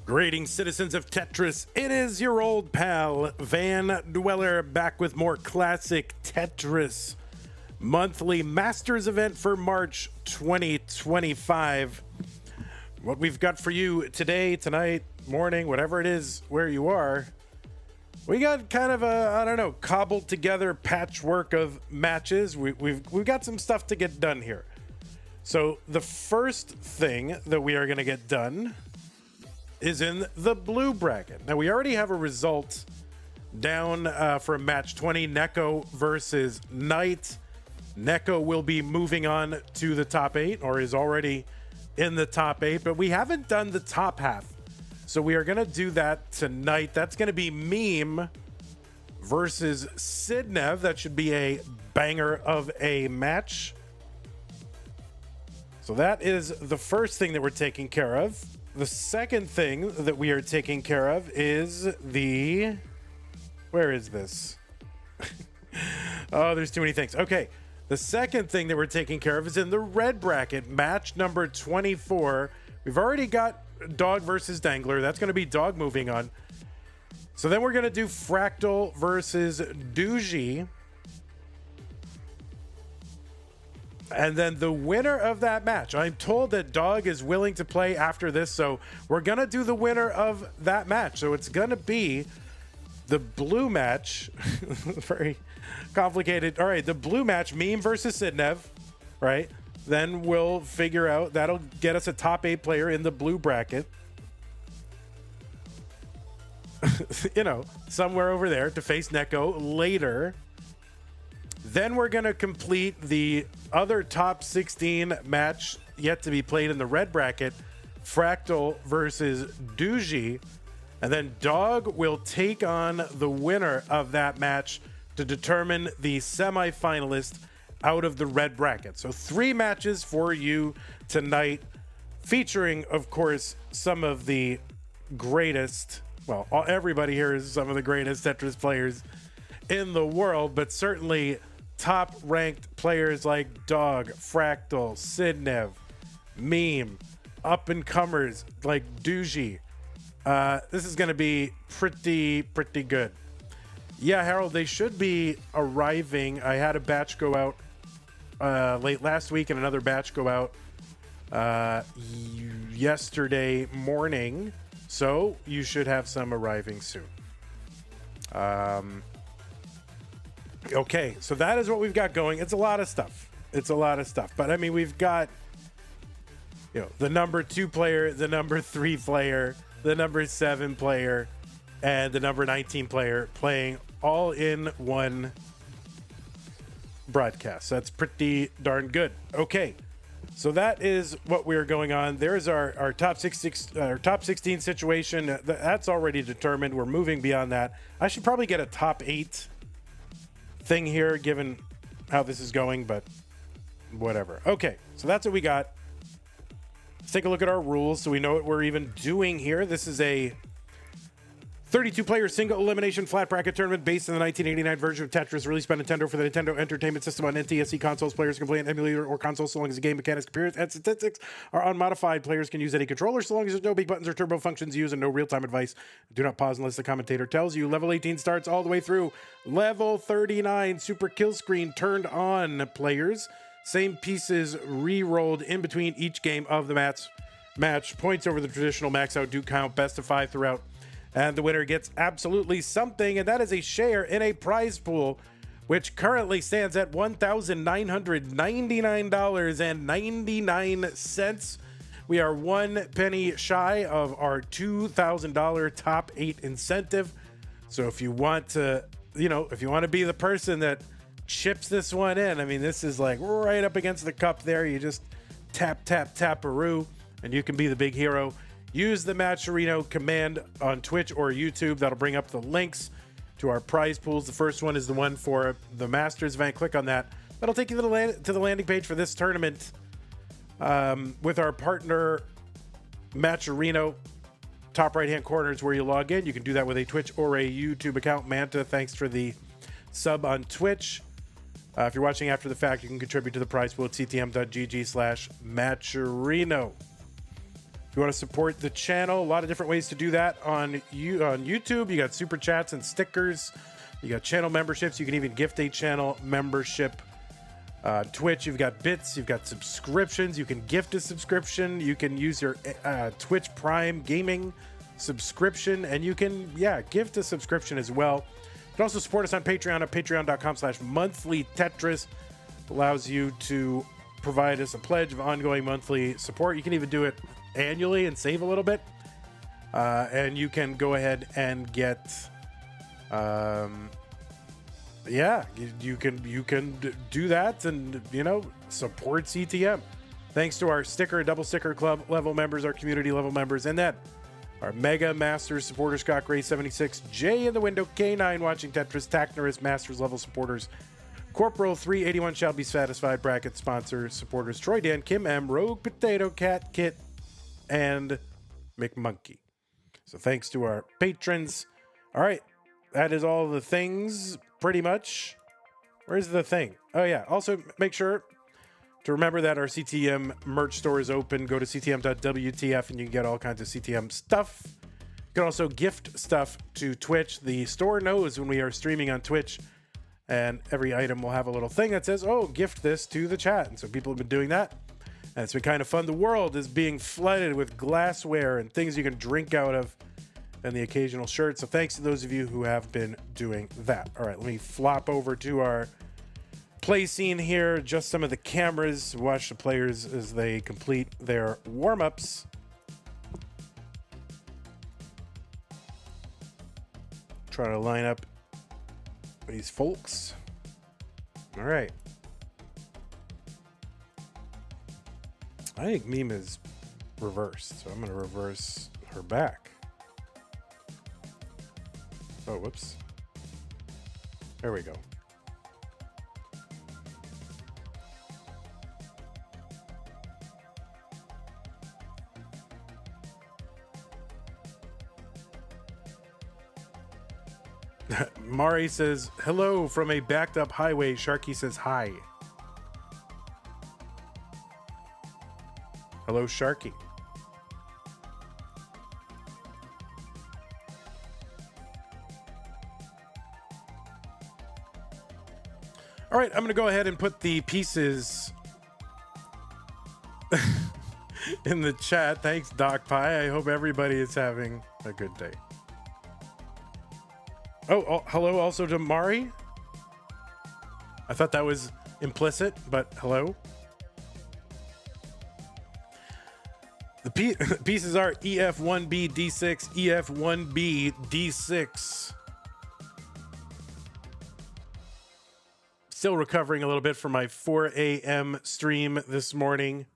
Greetings, citizens of Tetris. It is your old pal, Van Dweller, back with more classic Tetris monthly Masters event for March 2025. What we've got for you today, tonight, morning, whatever it is, where you are, we got kind of a, I don't know, cobbled together patchwork of matches. We've got some stuff to get done here. So the first thing that we are going to get done is in the blue bracket. Now, we already have a result down for match 20, Neko versus Knight. Neko will be moving on to the top 8, or is already in the top 8, but we haven't done the top half. So we are going to do that tonight. That's going to be Meme versus Sidnev. That should be a banger of a match. So that is the first thing that we're taking care of. The second thing that we are taking care of is the... Where is this? Oh, there's too many things. Okay. The second thing that we're taking care of is in the red bracket, match number 24. We've already got Dog versus Dangler. That's going to be Dog moving on. So then we're going to do Fractal versus Duzy. And then the winner of that match, I'm told that Dog is willing to play after this, so we're going to do the winner of that match. So it's going to be the blue match. Very complicated. All right, the blue match, Meme versus Sidnev, right? Then we'll figure out, that'll get us a top 8 player in the blue bracket. You know, somewhere over there to face Neko later. Then we're going to complete the other top 16 match yet to be played in the red bracket, Fractal versus Duzy. And then Dog will take on the winner of that match to determine the semifinalist out of the red bracket. So 3 matches for you tonight, featuring, of course, some of the greatest, well, everybody here is some of the greatest Tetris players in the world, but certainly top-ranked players like Dog, Fractal, Sidnev, Meme, up-and-comers like Duzy. This is going to be pretty good. Yeah, Harold, they should be arriving. I had a batch go out late last week and another batch go out yesterday morning. So you should have some arriving soon. Okay, so that is what we've got going. It's a lot of stuff. But I mean, we've got, you know, the number 2 player, the number 3 player, the number 7 player, and the number 19 player playing all in one broadcast. That's pretty darn good. Okay, so that is what we're going on. There's our top 16 situation. That's already determined. We're moving beyond that. I should probably get a top 8 thing here, given how this is going, but whatever. Okay, so that's what we got. Let's take a look at our rules so we know what we're even doing here. This is a 32-player single elimination flat bracket tournament based on the 1989 version of Tetris released by Nintendo for the Nintendo Entertainment System on NTSC consoles. Players can play an emulator or console so long as the game mechanics, appearance, and statistics are unmodified. Players can use any controller so long as there's no big buttons or turbo functions used and no real-time advice. Do not pause unless the commentator tells you. Level 18 starts all the way through level 39. Super kill screen turned on, players. Same pieces re-rolled in between each game of the match. Points over the traditional max out do count. Best of 5 throughout. And the winner gets absolutely something, and that is a share in a prize pool, which currently stands at $1,999.99. We are 1 penny shy of our $2,000 top 8 incentive. So if you want to, if you want to be the person that chips this one in, I mean, this is like right up against the cup there. You just tap-a-roo, and you can be the big hero. Use the Matcherino command on Twitch or YouTube. That'll bring up the links to our prize pools. The first one is the one for the Masters event. Click on that. That'll take you to the landing page for this tournament with our partner Matcherino. Top right-hand corner is where you log in. You can do that with a Twitch or a YouTube account. Manta, thanks for the sub on Twitch. If you're watching after the fact, you can contribute to the prize pool at ctm.gg/Matcherino. If you want to support the channel, a lot of different ways to do that on YouTube. You got super chats and stickers. You got channel memberships. You can even gift a channel membership. Twitch, you've got bits. You've got subscriptions. You can gift a subscription. You can use your Twitch Prime gaming subscription, and you can, gift a subscription as well. You can also support us on Patreon at patreon.com/monthlytetris. Allows you to provide us a pledge of ongoing monthly support. You can even do it annually and save a little bit, and you can go ahead and get you can do that and support CTM thanks to our double sticker club level members, our community level members, and then our mega masters supporters: Scott Gray 76, Jay in the window, K9 watching Tetris, Tacnerus masters level supporters, Corporal 381 shall be satisfied bracket sponsor supporters: Troy Dan, Kim M, Rogue Potato Cat Kit, and McMonkey. So thanks to our patrons. All right, that is all the things pretty much. Where's the thing? Oh yeah, also make sure to remember that our CTM merch store is open. Go to ctm.wtf and you can get all kinds of CTM stuff. You can also gift stuff to Twitch. The store knows when we are streaming on Twitch, and every item will have a little thing that says, oh, gift this to the chat. And so people have been doing that. And it's been kind of fun. The world is being flooded with glassware and things you can drink out of, and the occasional shirt. So thanks to those of you who have been doing that. All right, let me flop over to our play scene here. Just some of the cameras. Watch the players as they complete their warm-ups. Try to line up these folks. All right. I think meme is reversed, so I'm going to reverse her back. Oh, whoops. There we go. Mari says, hello from a backed up highway. Sharky says, hi. Hello, Sharky. All right, I'm going to go ahead and put the pieces in the chat. Thanks, Doc Pie. I hope everybody is having a good day. Oh, hello also to Mari. I thought that was implicit, but hello. The pieces are EF1B D6, EF1B D6. Still recovering a little bit from my 4 a.m. stream this morning.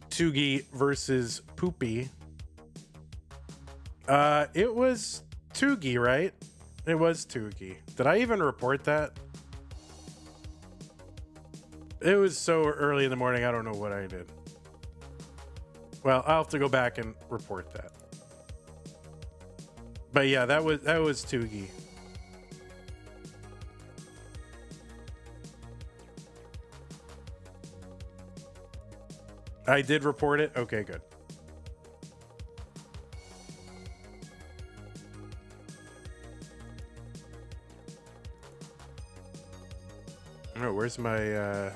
Tugi versus Poopy. It was Tugi, right? It was Tugi. Did I even report that? It was so early in the morning, I don't know what I did. Well, I'll have to go back and report that. But yeah, that was Tugi. I did report it? Okay, good. Oh, where's my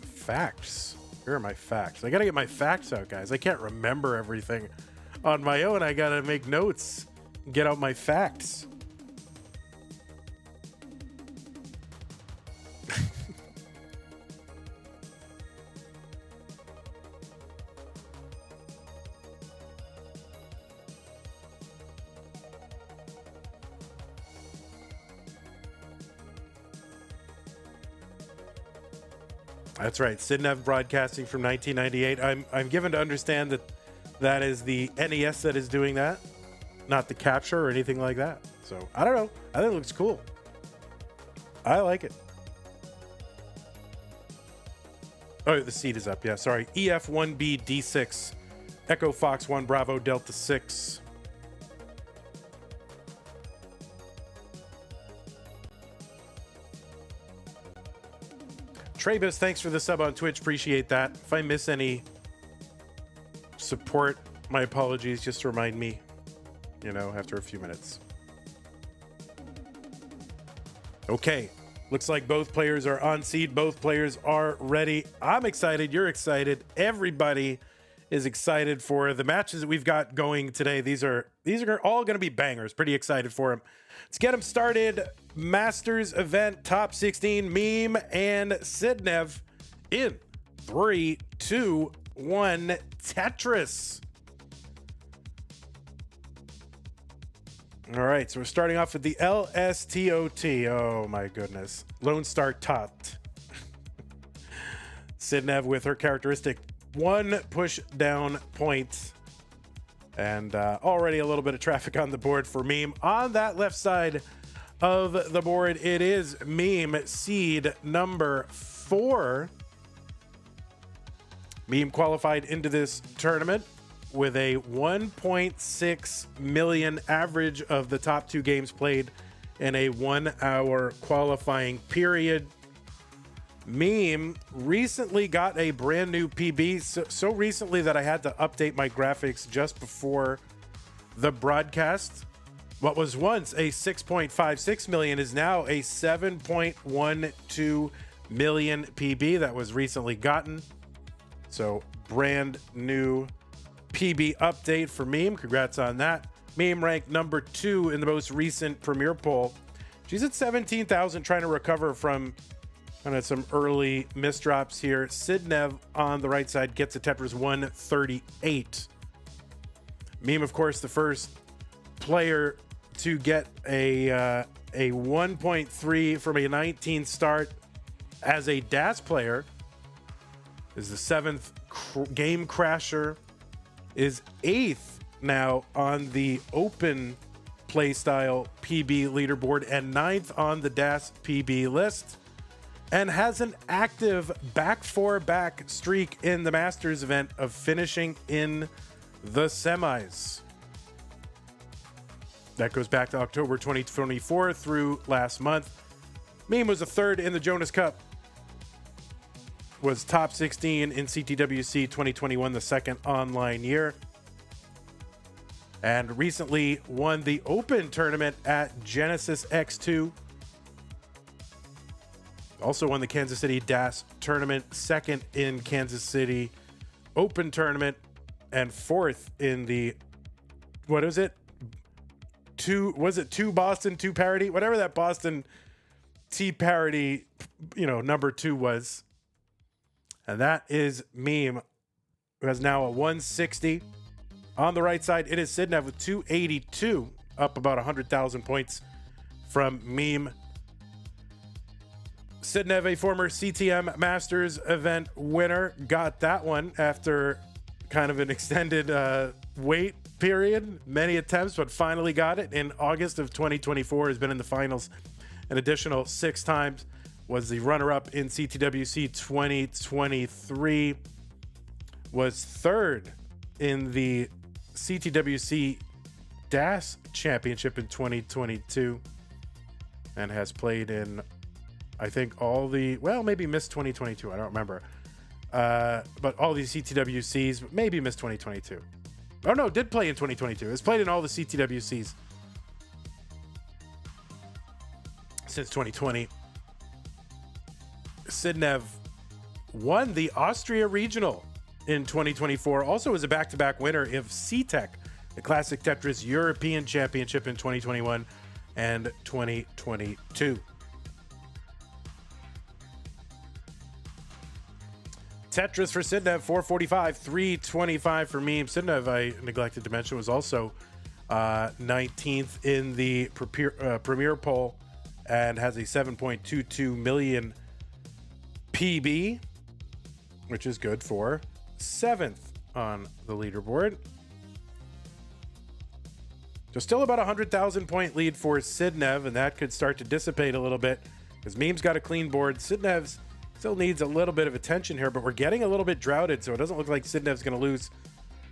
facts? Where are my facts? I gotta get my facts out, guys. I can't remember everything on my own. I gotta make notes, get out my facts. That's right. Sidnev Broadcasting from 1998. I'm given to understand that that is the NES that is doing that, not the capture or anything like that. So I don't know. I think it looks cool. I like it. Oh, the seed is up. Yeah, sorry. EF1B D6. Echo Fox 1 Bravo Delta 6. Travis, thanks for the sub on Twitch. Appreciate that. If I miss any support, my apologies. Just remind me, you know, after a few minutes. Okay. Looks like both players are on seed. Both players are ready. I'm excited. You're excited. Everybody is excited for the matches that we've got going today. These are all going to be bangers. Pretty excited for them. Let's get them started. Masters event top 16 meme and Sidnev in 3, 2, 1 Tetris. All right, so we're starting off with the LSTOT. Oh my goodness. Lone Star Tot. Sidnev with her characteristic 1 push down point. And already a little bit of traffic on the board for meme. On that left side of the board, it is meme seed number 4. Meme qualified into this tournament with a 1.6 million average of the top 2 games played in a 1-hour qualifying period. Meme recently got a brand new PB, so recently that I had to update my graphics just before the broadcast. What was once a 6.56 million is now a 7.12 million PB that was recently gotten. So brand new PB update for Meme. Congrats on that. Meme ranked number 2 in the most recent Premier poll. She's at 17,000, trying to recover from kind of some early misdrops here. Sidnev on the right side gets a Tetris 138. Meme, of course, the first player to get a 1.3 from a 19 start as a DAS player. Is the 7th game crasher. Is 8th now on the open playstyle PB leaderboard and 9th on the DAS PB list, and has an active back-4-back streak in the Masters event of finishing in the semis. That goes back to October 2024 through last month. Meme was a 3rd in the Jonas Cup. Was top 16 in CTWC 2021, the 2nd online year. And recently won the Open tournament at Genesis X2. Also won the Kansas City DAS tournament, 2nd in Kansas City Open tournament, and 4th in the, what is it? Two Boston, 2 parity? Whatever that Boston T parity, number 2 was. And that is Meme, who has now a 160. On the right side, it is Sidnev with 282, up about 100,000 points from Meme. Sidnev, a former CTM Masters event winner, got that one after kind of an extended wait period, many attempts, but finally got it in August of 2024. Has been in the finals an additional 6 times. Was the runner-up in CTWC 2023. Was 3rd in the CTWC DAS Championship in 2022. And has played in, I think, all the, well, maybe missed 2022. I don't remember. But all these CTWCs, maybe missed 2022. Oh, no, did play in 2022. Has played in all the CTWCs since 2020. Sidnev won the Austria Regional in 2024. Also was a back-to-back winner of CTEC, the Classic Tetris European Championship in 2021 and 2022. Tetris for Sidnev, 445, 325 for Meme. Sidnev, I neglected to mention, was also 19th in the Premier poll and has a 7.22 million PB, which is good for 7th on the leaderboard. So still about 100,000 point lead for Sidnev, and that could start to dissipate a little bit because Meme's got a clean board. Sidnev still needs a little bit of attention here, but we're getting a little bit droughted, so it doesn't look like Sidnev's going to lose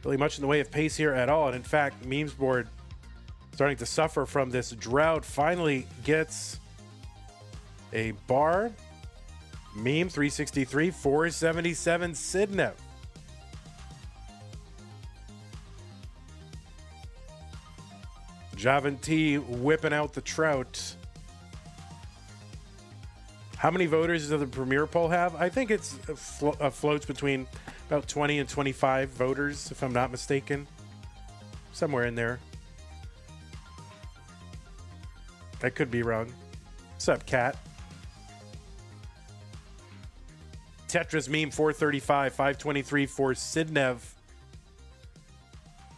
really much in the way of pace here at all. And in fact, Meme's board starting to suffer from this drought. Finally gets a bar. Meme 363, 477 Sidnev. Javin whipping out the trout. How many voters does the Premier poll have? I think it's floats between about 20 and 25 voters, if I'm not mistaken. Somewhere in there. I could be wrong. What's up, Cat? Tetris Meme 435, 523 for Sidnev.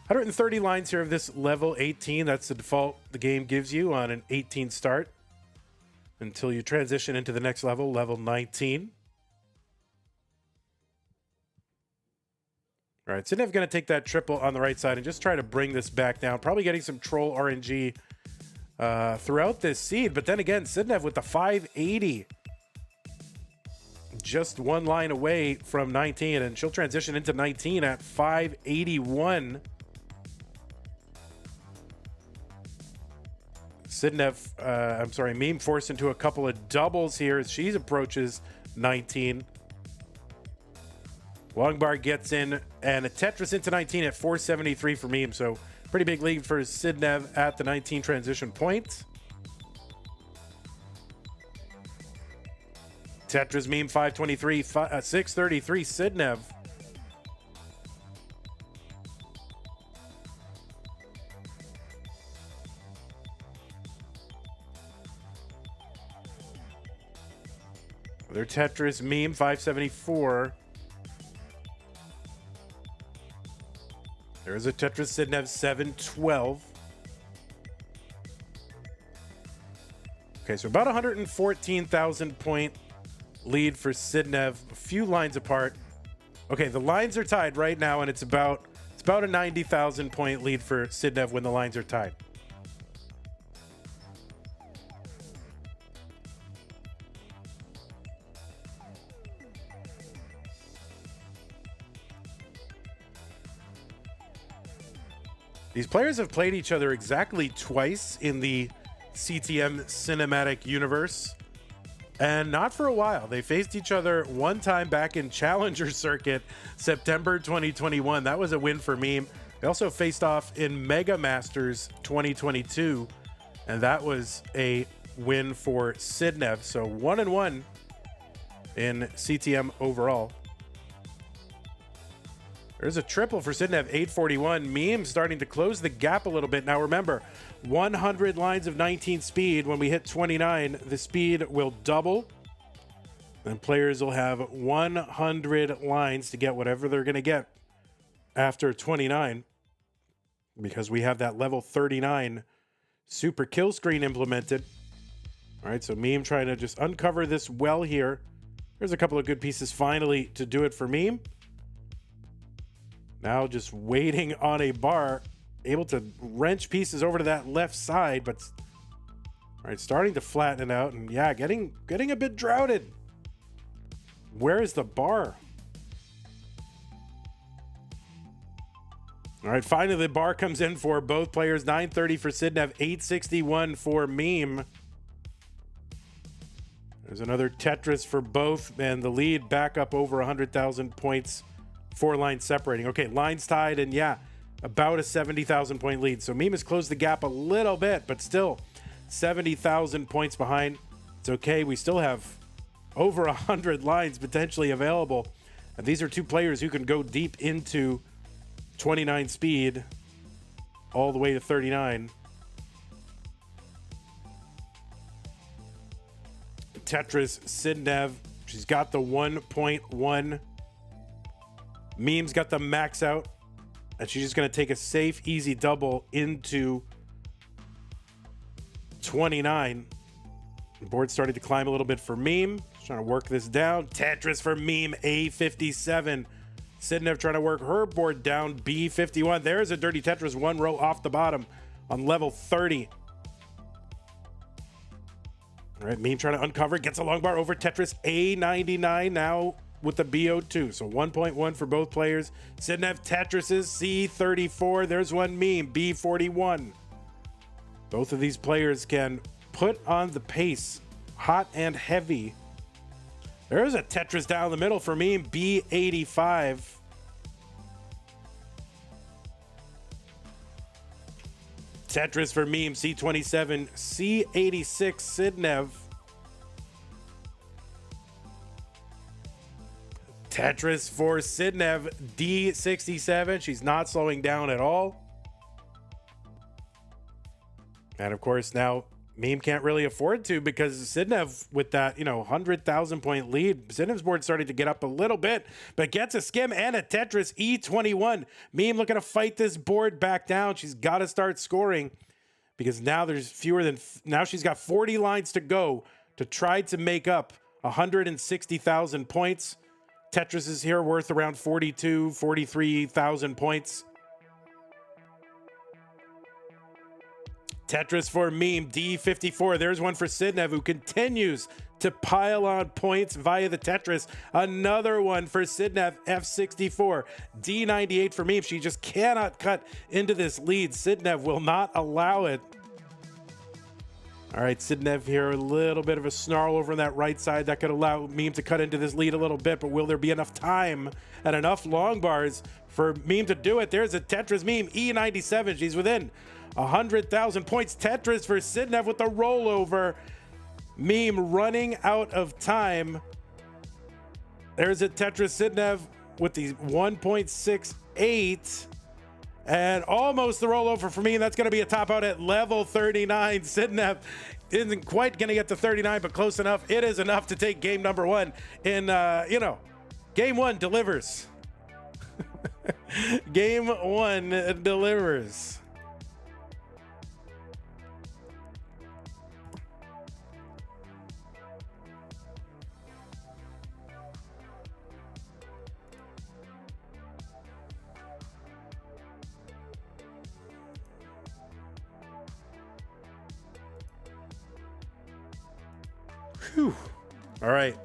130 lines here of this level 18. That's the default the game gives you on an 18 start until you transition into the next level, level 19. All right, Sidnev going to take that triple on the right side and just try to bring this back down. Probably getting some troll RNG throughout this seed. But then again, Sidnev with the 580. Just one line away from 19, and she'll transition into 19 at 581. Sidnev, Meme forced into a couple of doubles here as she approaches 19. Longbar gets in, and a Tetris into 19 at 473 for Meme. So pretty big lead for Sidnev at the 19 transition point. Tetris Meme 523, 633 Sidnev. Their Tetris Meme 574. There's a Tetris Sidnev 712. Okay, so about 114,000 point lead for Sidnev, a few lines apart. Okay, the lines are tied right now, and it's about a 90,000 point lead for Sidnev when the lines are tied. These players have played each other exactly twice in the CTM cinematic universe, and not for a while. They faced each other one time back in Challenger Circuit, September 2021. That was a win for Meme. They also faced off in Mega Masters 2022, and that was a win for Sidnev. So 1-1 in CTM overall. There's a triple for Sidnev, 841. Meme starting to close the gap a little bit. Now remember, 100 lines of 19 speed. When we hit 29, the speed will double. And players will have 100 lines to get whatever they're going to get after 29. Because we have that level 39 super kill screen implemented. All right, so Meme trying to just uncover this well here. There's a couple of good pieces finally to do it for Meme. Now just waiting on a bar, able to wrench pieces over to that left side, but all right, starting to flatten it out, and yeah, getting a bit droughted. Where is the bar? All right, finally the bar comes in for both players. 930 for Sidnev, 861 for Meme. There's another Tetris for both, and the lead back up over 100,000 points. 4 lines separating. Okay, lines tied, and yeah, about a 70,000 point lead. So Meme has closed the gap a little bit, but still 70,000 points behind. It's okay. We still have over 100 lines potentially available. And these are two players who can go deep into 29 speed all the way to 39. Tetris, Sidnev, she's got the 1.1. Meme's got the max out, and she's just going to take a safe, easy double into 29. The board started to climb a little bit for Meme. She's trying to work this down. Tetris for Meme, A57. Sidnev trying to work her board down, B51. There's a dirty Tetris, 1 row off the bottom on level 30. All right, Meme trying to uncover, gets a long bar over Tetris, A99 now with the BO2. So 1.1 for both players. Sidnev Tetris's C34. There's one Meme, B41. Both of these players can put on the pace, hot and heavy. There's a Tetris down the middle for Meme, B85. Tetris for Meme, C27, C86, Sidnev. Tetris for Sidnev, D67. She's not slowing down at all. And of course, now Meme can't really afford to, because Sidnev with that, 100,000 point lead, Sidnev's board started to get up a little bit, but gets a skim and a Tetris, E21. Meme looking to fight this board back down. She's got to start scoring, because now there's now she's got 40 lines to go to try to make up 160,000 points. Tetris is here worth around 43,000 points. Tetris for Meme, D54. There's one for Sidnev, who continues to pile on points via the Tetris. Another one for Sidnev, F64. D98 for Meme. She just cannot cut into this lead. Sidnev will not allow it. All right, Sidnev here, a little bit of a snarl over on that right side. That could allow Meme to cut into this lead a little bit, but will there be enough time and enough long bars for Meme to do it? There's a Tetris Meme, E97. She's within 100,000 points. Tetris for Sidnev with the rollover. Meme running out of time. There's a Tetris Sidnev with the 1.68. And almost the rollover for me. That's going to be a top out at level 39. Sidnev isn't quite going to get to 39, but close enough. It is enough to take game number 1. And, game 1 delivers. Game 1 delivers. Whew. All right.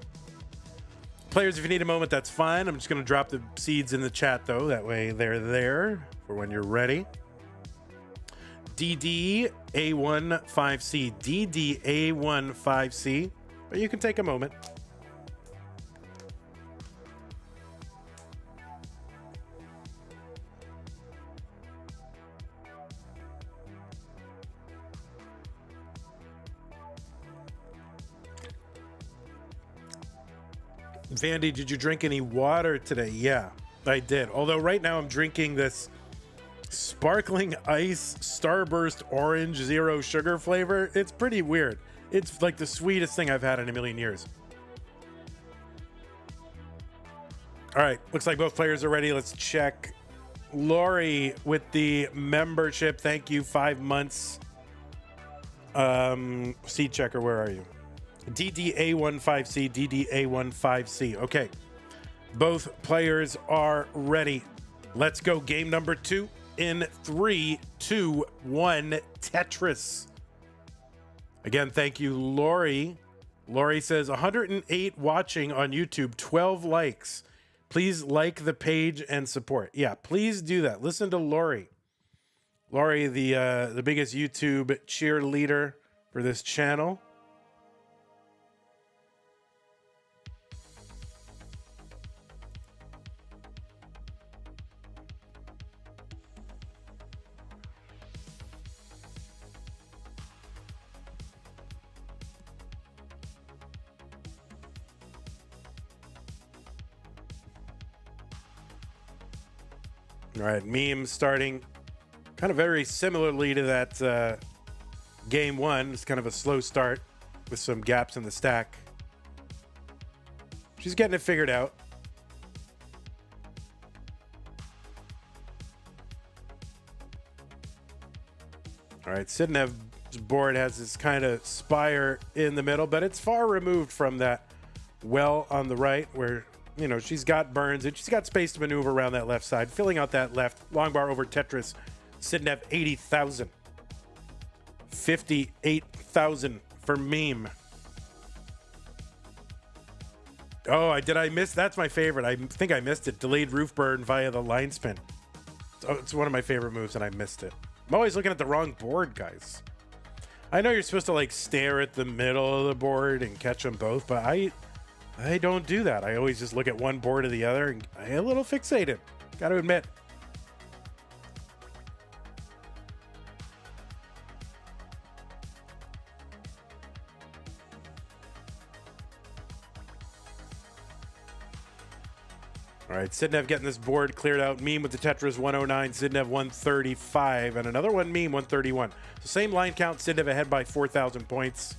Players, if you need a moment, that's fine. I'm just going to drop the seeds in the chat, though. That way they're there for when you're ready. DDA15C. DDA15C. But you can take a moment. Vandy, did you drink any water today? Yeah, I did. Although right now I'm drinking this sparkling ice Starburst orange zero sugar flavor. It's pretty weird. It's like the sweetest thing I've had in a million years. All right, looks like both players are ready. Let's check. Lori with the membership. Thank you. 5 months. Seed checker, where are you? DDA15C, DDA15C. Okay. Both players are ready. Let's go. Game number 2 in 3, 2, 1. Tetris. Again, thank you, Lori. Lori says 108 watching on YouTube, 12 likes. Please like the page and support. Yeah, please do that. Listen to Lori. Lori, the biggest YouTube cheerleader for this channel. All right, meme starting kind of very similarly to that game 1. It's kind of a slow start with some gaps in the stack. She's getting it figured out. All right, Sidnev's board has this kind of spire in the middle, but it's far removed from that well on the right where, you know, she's got burns and she's got space to maneuver around that left side. Filling out that left. Long bar over Tetris. Sidnev, 80,000. 58,000 for meme. Oh, did I miss? That's my favorite. I think I missed it. Delayed roof burn via the line spin. Oh, it's one of my favorite moves and I missed it. I'm always looking at the wrong board, guys. I know you're supposed to like stare at the middle of the board and catch them both, but I don't do that. I always just look at one board or the other and I get a little fixated. Got to admit. All right, Sidnev getting this board cleared out. Meme with the Tetris 109, Sidnev 135, and another one meme 131. So same line count, Sidnev ahead by 4,000 points.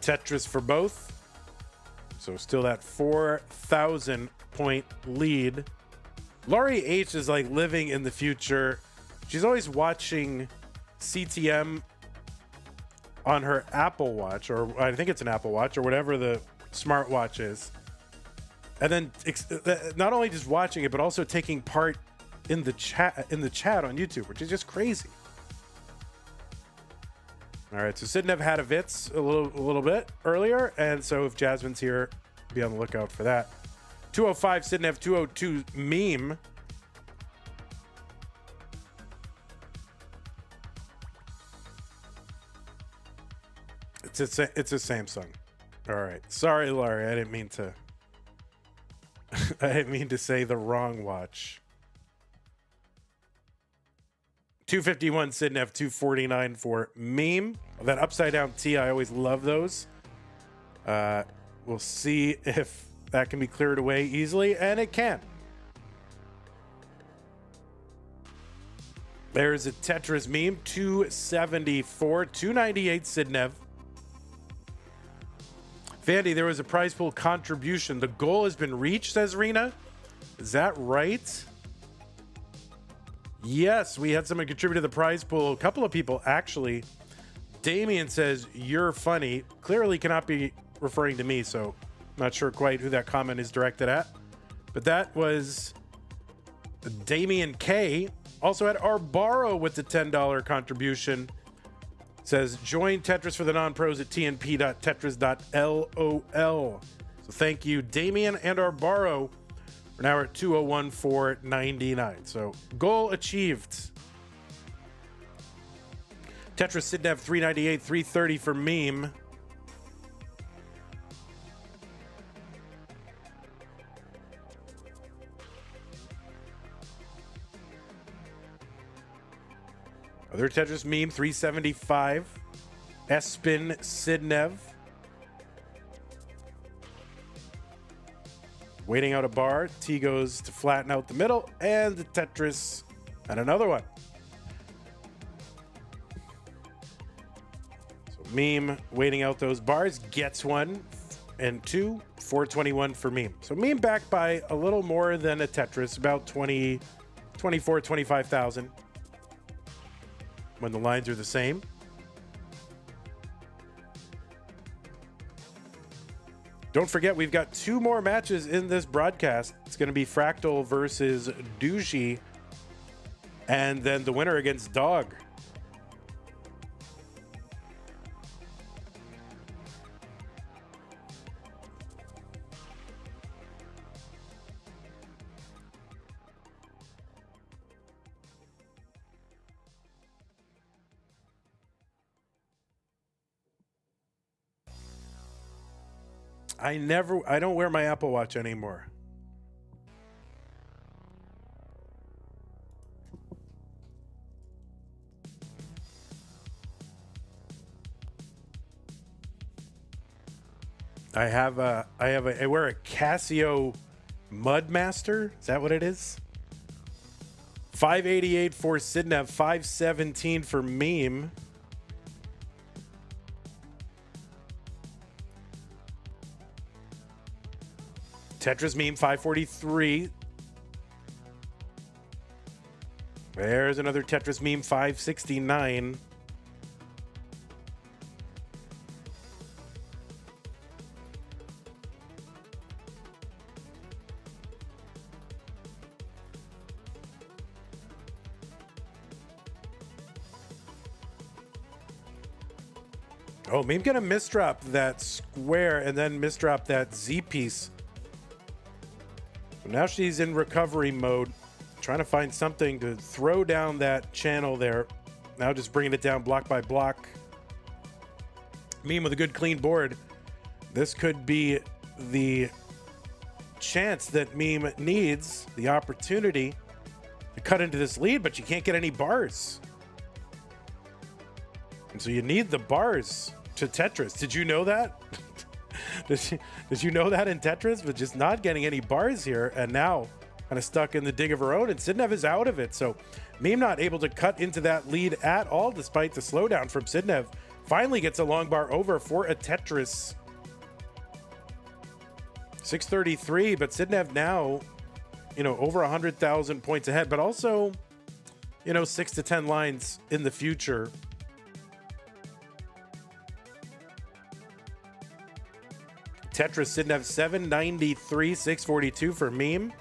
Tetris for both. So still that 4,000 point lead. Laurie H is like living in the future. She's always watching CTM on her Apple Watch, or I think it's an Apple Watch or whatever the smartwatch is. And then not only just watching it, but also taking part in the chat on YouTube, which is just crazy. All right, so Sidnev had a Vitz a little bit earlier, and so if Jasmine's here, be on the lookout for that. 205 Sidnev, 202 meme. It's a Samsung. All right, sorry, Laurie, I didn't mean to. I didn't mean to say the wrong watch. 251 Sidnev, 249 for meme. That upside down T, I always love those. We'll see if that can be cleared away easily, and it can. There's a Tetris meme, 274, 298 Sidnev. Vandy, there was a prize pool contribution. The goal has been reached, says Rena. Is that right? Yes, we had someone contribute to the prize pool. A couple of people, actually. Damien says, you're funny. Clearly cannot be referring to me, so not sure quite who that comment is directed at. But that was Damien K. Also had Arbaro with the $10 contribution. Says, join Tetris for the non-pros at tnp.tetris.lol. So thank you, Damien and Arbaro. We're now at 201,499. So goal achieved. Tetris Sidnev 398, 330 for meme. Other Tetris meme 375. Espin Sidnev. Waiting out a bar. T goes to flatten out the middle. And the Tetris. And another one. So meme waiting out those bars. Gets one and two. 421 for meme. So meme back by a little more than a Tetris. About 24, 25,000. When the lines are the same. Don't forget, we've got 2 more matches in this broadcast. It's going to be Fractal versus Duzy, and then the winner against Dog. I don't wear my Apple Watch anymore. I wear a Casio Mudmaster. Is that what it is? 588 for Sidnev, 517 for meme. Tetris meme 543. There's another Tetris meme 569. Oh, meme gonna misdrop that square and then misdrop that Z piece. Now she's in recovery mode, trying to find something to throw down that channel there. Now just bringing it down block by block. Meme with a good clean board. This could be the chance that meme needs, the opportunity to cut into this lead, but you can't get any bars. And so you need the bars to Tetris. Did you know that? Did you know that in Tetris? But just not getting any bars here, and now kind of stuck in the dig of her own, and Sidnev is out of it. So meme not able to cut into that lead at all, despite the slowdown from Sidnev. Finally gets a long bar over for a Tetris. 633, but Sidnev now, over 100,000 points ahead, but also, 6 to 10 lines in the future. Tetris Sidnev 793, 642 for meme.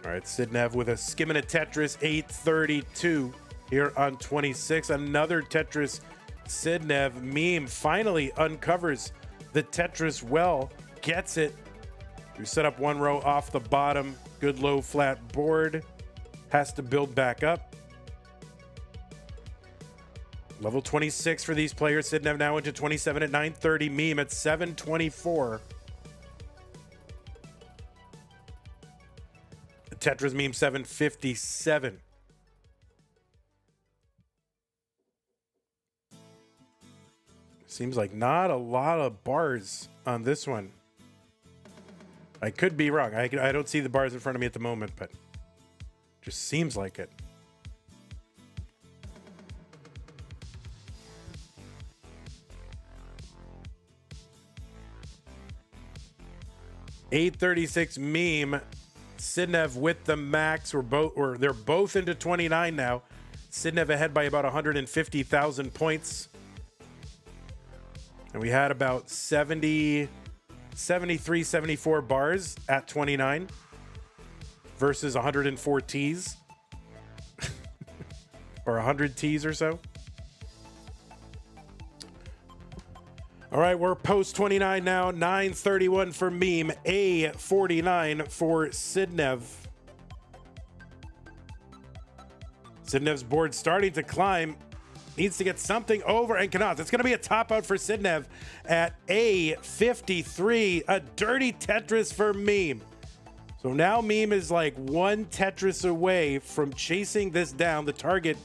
All right, Sidnev with a skimming a Tetris 832 here on 26. Another Tetris Sidnev meme finally uncovers the Tetris well, gets it. We set up one row off the bottom. Good low flat board. Has to build back up. Level 26 for these players. Sidnev now into 27 at 930. Meme at 724. The Tetris meme 757. Seems like not a lot of bars on this one. I could be wrong. I don't see the bars in front of me at the moment, but just seems like it. $836 meme. Sidnev with the max. They're both into 29 now. Sidnev ahead by about 150,000 points. And we had about 73, 74 bars at 29 versus 104 Ts. Or 100 Ts or so. All right, we're post 29 now. 931 for Meme. A49 for Sidnev. Sidnev's board starting to climb. Needs to get something over and cannot. It's going to be a top out for Sidnev at A53. A dirty Tetris for Meme. So now Meme is like one Tetris away from chasing this down. The target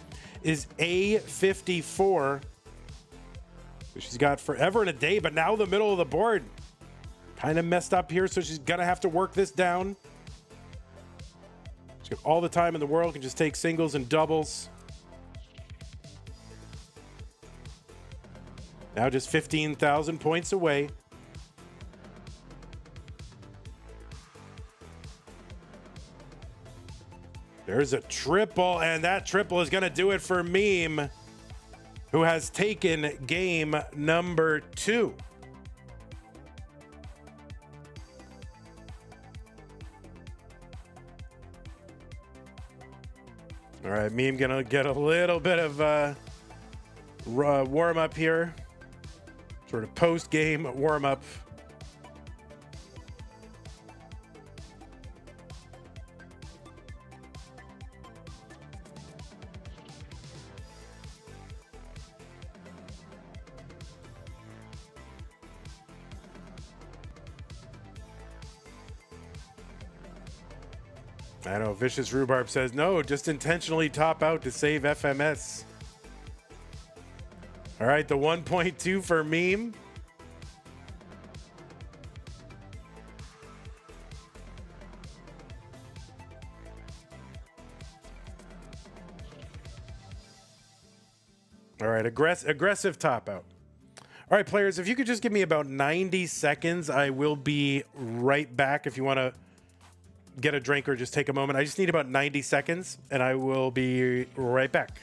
is A54. She's got forever and a day, but now the middle of the board kind of messed up here, so she's going to have to work this down. She's got all the time in the world, can just take singles and doubles. Now just 15,000 points away. There's a triple, and that triple is going to do it for Meme, who has taken game number 2. All right, Meme gonna get a little bit of warm up here, sort of post game warm up. I know, Vicious Rhubarb says, no, just intentionally top out to save FMS. All right, the 1.2 for Meme. All right, aggressive top out. All right, players, if you could just give me about 90 seconds, I will be right back. If you want to get a drink or just take a moment. I just need about 90 seconds, and I will be right back.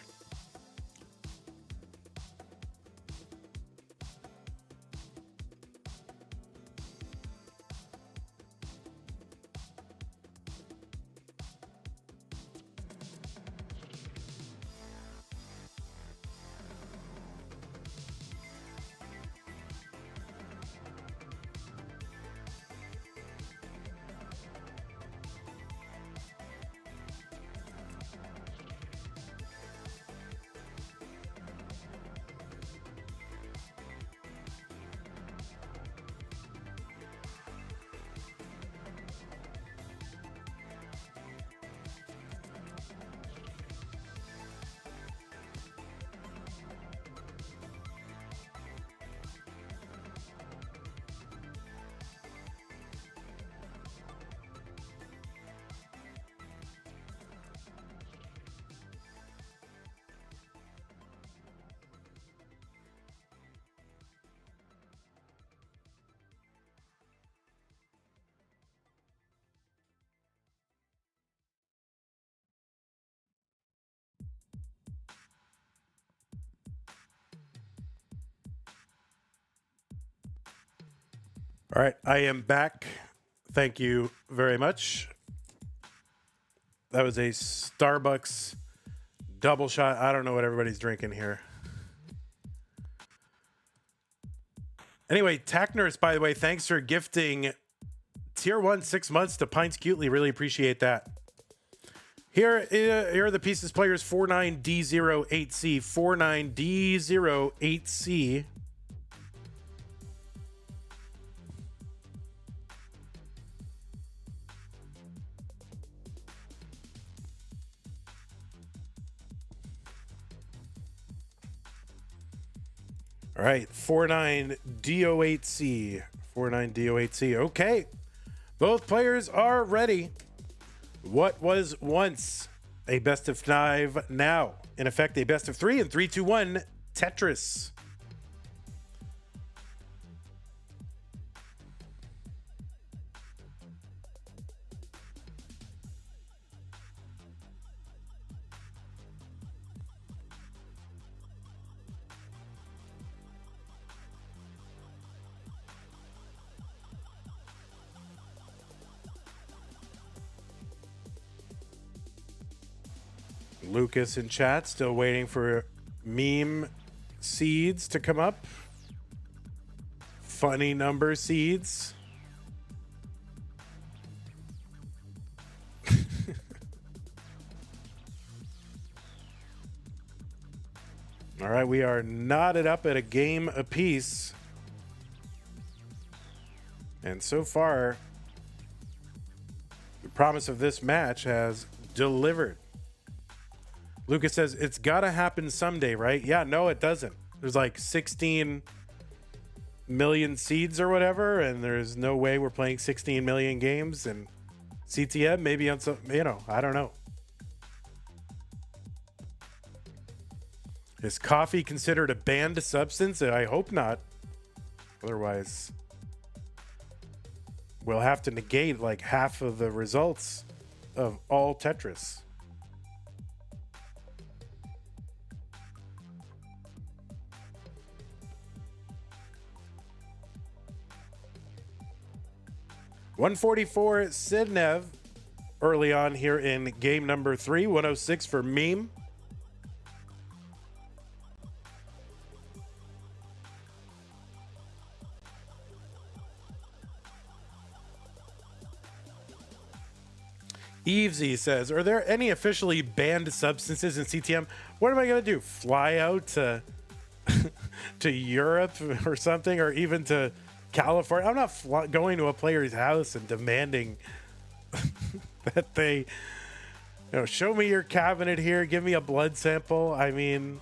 All right, I am back. Thank you very much. That was a Starbucks double shot. I don't know what everybody's drinking here. Anyway, Tacknurse, by the way, thanks for gifting Tier 1 6 months to Pints Cutely. Really appreciate that. Here are the pieces players 49D08C, 49D08C. All right, 49D08C. 49D08C. Okay. Both players are ready. What was once a best of 5 now, in effect, a best of 3 and 3, 2, 1 Tetris. Lucas in chat, still waiting for meme seeds to come up. Funny number seeds. All right, we are knotted up at a game apiece. And so far, the promise of this match has delivered. Lucas says, it's got to happen someday, right? Yeah, no, it doesn't. There's like 16 million seeds or whatever, and there's no way we're playing 16 million games. And CTM, maybe on some, I don't know. Is coffee considered a banned substance? I hope not. Otherwise, we'll have to negate like half of the results of all Tetris. $144 Sidnev early on here in game number 3. 106 for Meme. Evesy says, are there any officially banned substances in CTM? What am I going to do? Fly out to Europe or something, or even to California? I'm not going to a player's house and demanding that they, show me your cabinet here, give me a blood sample. I mean,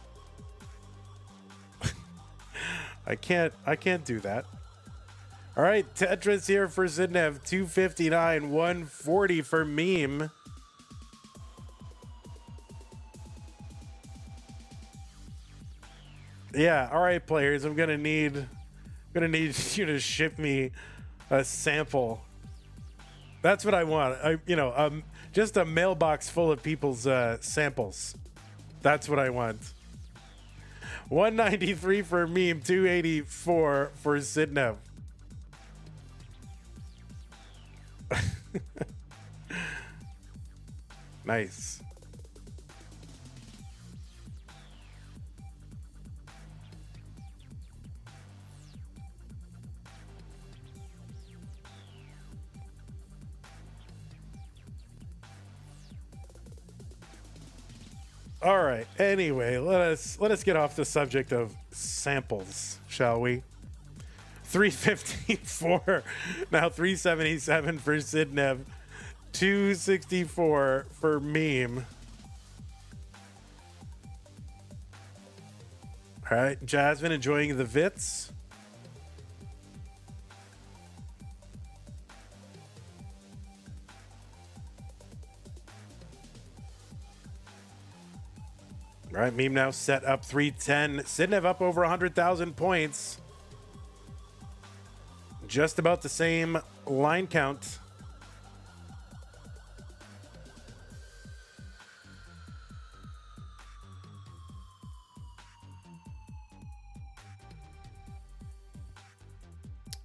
I can't do that. All right, Tetris here for Sidnev, 259, 140 for Meme. Yeah, all right, players, I'm gonna need you to ship me a sample. That's what I want. Just a mailbox full of people's samples. That's what I want. 193 for Meme, 284 for Sidnev. Nice. All right. Anyway, let us get off the subject of samples, shall we? 354, now 377 for Sidnev, 264 for Meme. All right, Jasmine enjoying the Vits. All right, Meme now set up 310. Sidnev up over 100,000 points. Just about the same line count.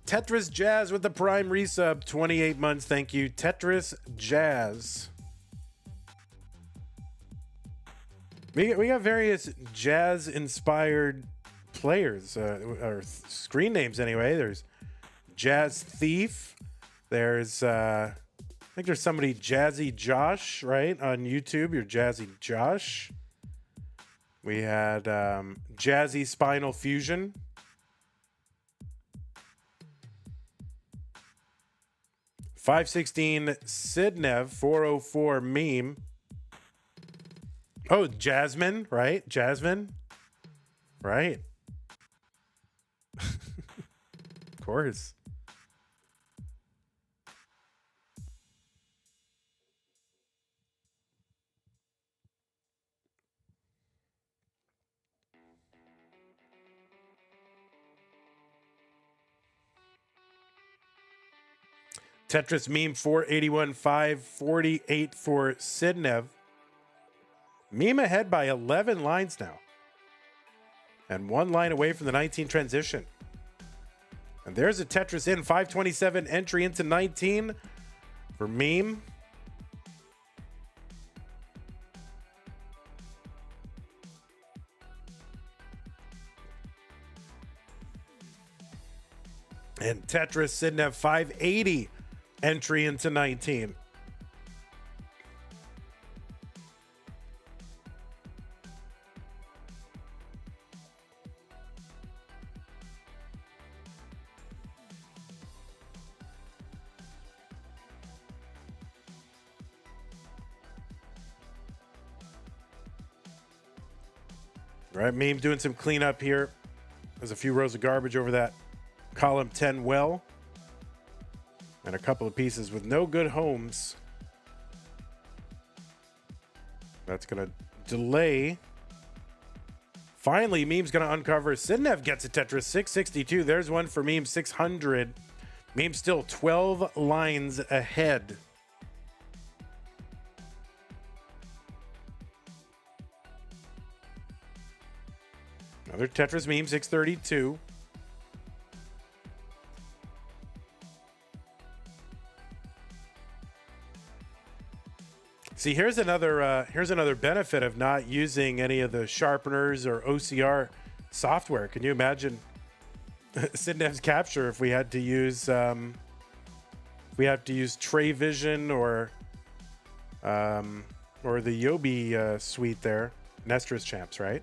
Tetris Jazz with the Prime resub, 28 months. Thank you, Tetris Jazz. We got various jazz-inspired players, or screen names anyway. There's Jazz Thief. There's I think there's somebody, Jazzy Josh, right, on YouTube. You're Jazzy Josh. We had Jazzy Spinal Fusion. $516 Sidnev, 404 Meme. Oh, Jasmine, right? Jasmine, right? Of course. Tetris Meme 481, 548 for Sidnev. Meme ahead by 11 lines now. And 1 line away from the 19 transition. And there's a Tetris in, 527 entry into 19 for Meme. And Tetris, Sidnev 580 entry into 19. All right, Meme doing some cleanup here. There's a few rows of garbage over that column 10 well. And a couple of pieces with no good homes. That's going to delay. Finally, Meme's going to uncover. Sidnev gets a Tetris 662. There's one for Meme 600. Meme still 12 lines ahead. Another Tetris Meme 632. See, here's another benefit of not using any of the sharpeners or OCR software. Can you imagine Sidnev's capture if we had to use Tray Vision or the Yobi suite there, Nestra's champs, right?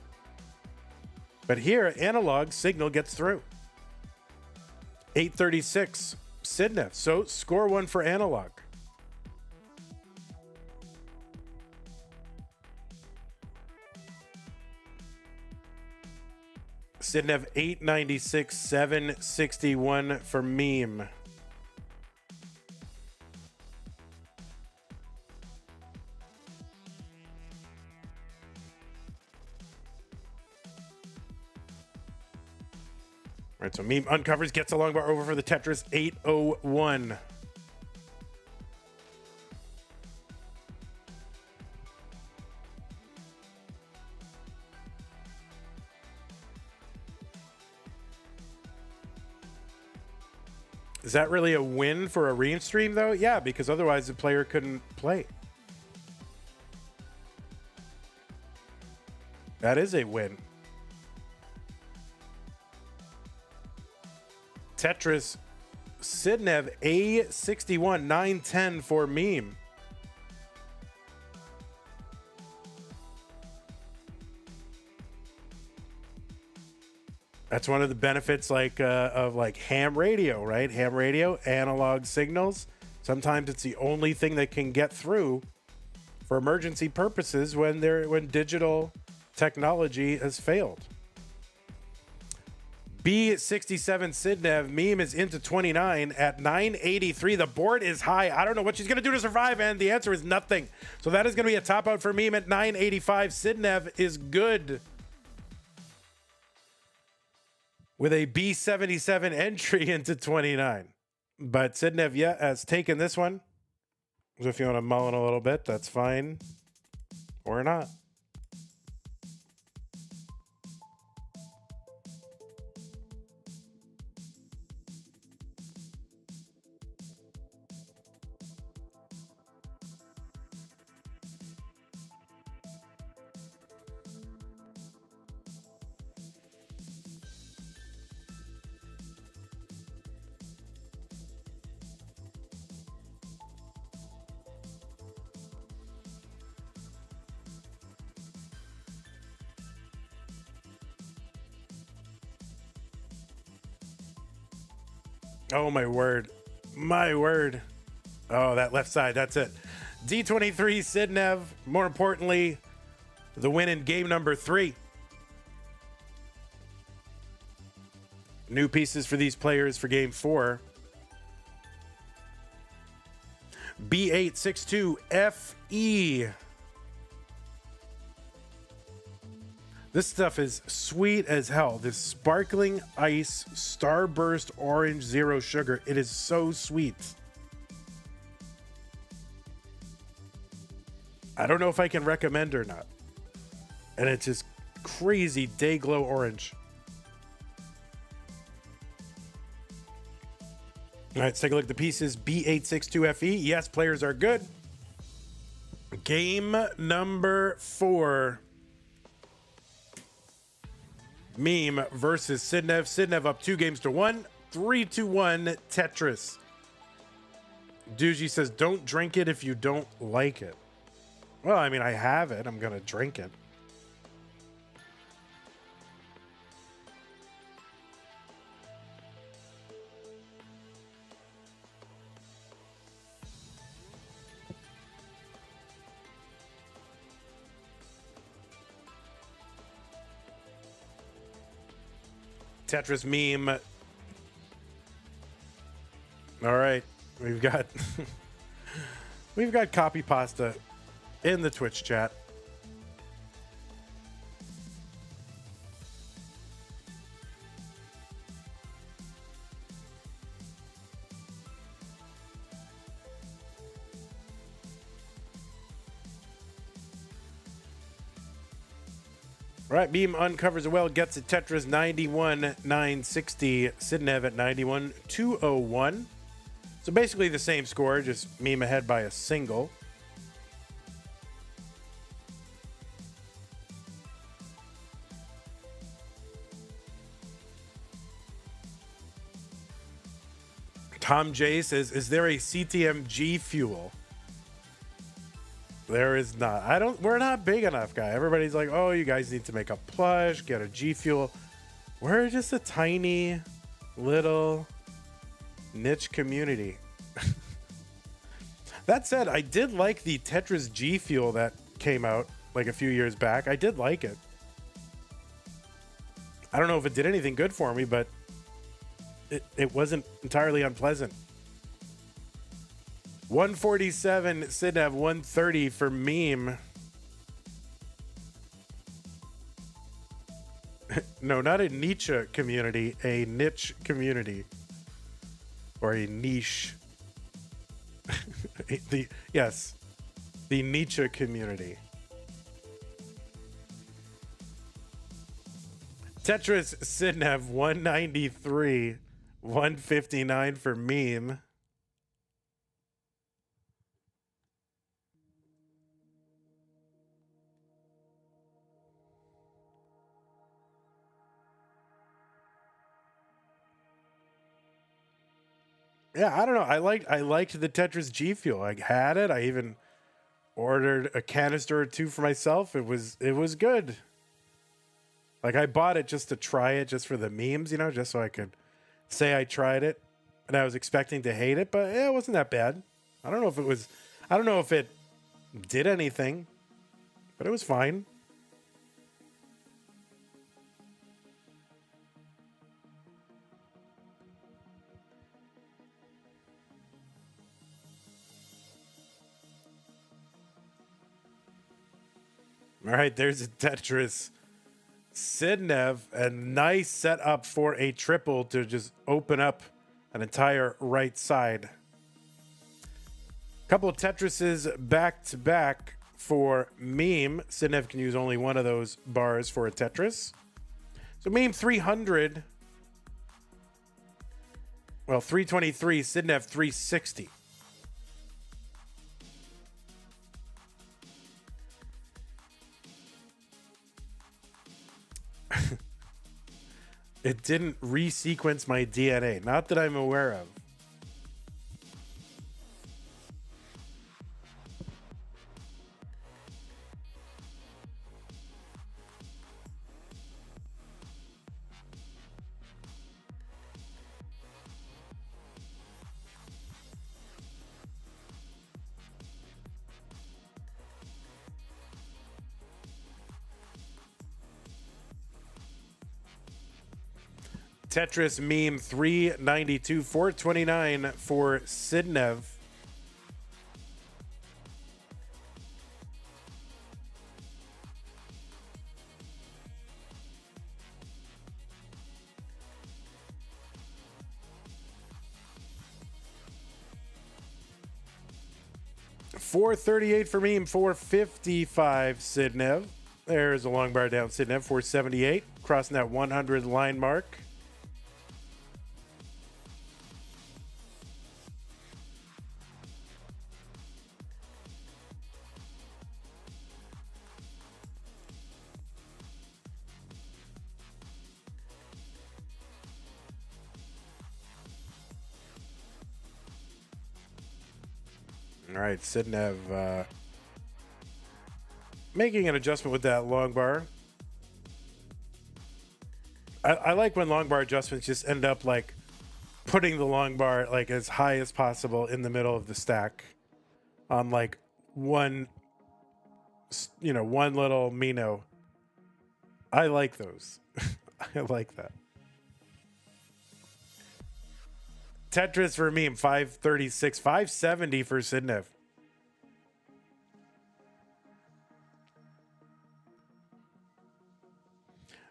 But here, analog signal gets through. 836, Sidnev. So score one for analog. Sidnev 896, 761 for Meme. All right, so Meme uncovers, gets a long bar over for the Tetris 801. Is that really a win for a Ream stream, though? Yeah, because otherwise the player couldn't play. That is a win. Tetris, Sidnev, A61, 910 for Meme. That's one of the benefits of ham radio, right? Ham radio, analog signals. Sometimes it's the only thing that can get through for emergency purposes when digital technology has failed. B67 Sidnev, Meme is into 29 at 983. The board is high. I don't know what she's going to do to survive, and the answer is nothing. So that is going to be a top out for Meme at 985. Sidnev is good with a B77 entry into 29. But Sidnev, yeah, has taken this one. So if you want to mull in a little bit, that's fine. Or not. Oh, my word. My word. Oh, that left side. That's it. D23 Sidnev. More importantly, the win in game number 3. New pieces for these players for game 4. B862FE. This stuff is sweet as hell. This sparkling ice starburst orange zero sugar. It is so sweet. I don't know if I can recommend or not. And it's just crazy day glow orange. All right, let's take a look at the pieces. B862FE. Yes, players are good. Game number 4. Meme versus Sidnev. Sidnev up 2 games to 1. 3, 2, 1, Tetris. Duzy says, don't drink it if you don't like it. Well, I mean, I have it. I'm going to drink it. Tetris meme. All right, we've got we've got copy pasta in the Twitch chat. All right, Meme uncovers a well, gets it. Tetris 91,960. Sidnev at 91,201. So basically the same score, just Meme ahead by a single. Tom J says, is there a CTMG fuel? There is not. We're not big enough, guy. Everybody's like, oh, you guys need to make a plush, get a G Fuel. We're just a tiny little niche community. That said, I did like the Tetris G Fuel that came out like a few years back. I did like it. I don't know if it did anything good for me, but it wasn't entirely unpleasant. 147, Sidnev, 130 for Meme. No, not a Nietzsche community, a niche community. Or a niche. Yes, the Nietzsche community. Tetris, Sidnev, 193, 159 for Meme. Yeah, I don't know. I liked the Tetris G Fuel. I had it. I even ordered a canister or two for myself. It was good. Like, I bought it just to try it, just for the memes, you know, just so I could say I tried it. And I was expecting to hate it, but it wasn't that bad. I don't know if it did anything, but it was fine. All right, there's a Tetris. Sidnev, a nice setup for a triple to just open up an entire right side. Couple of Tetrises back to back for Meme. Sidnev can use only one of those bars for a Tetris. So Meme 300. Well, 323, Sidnev 360. It didn't resequence my DNA. Not that I'm aware of. Tetris Meme 392, 429 for Sidnev. $438 for Meme, 455 Sidnev. There's a long bar down Sidnev, 478, crossing that 100 line mark. All right, Sidnev making an adjustment with that long bar. I like when long bar adjustments just end up like putting the long bar like as high as possible in the middle of the stack on like one little Mino. I like those. I like that. Tetris for meme, 536, 570 for Sidnev.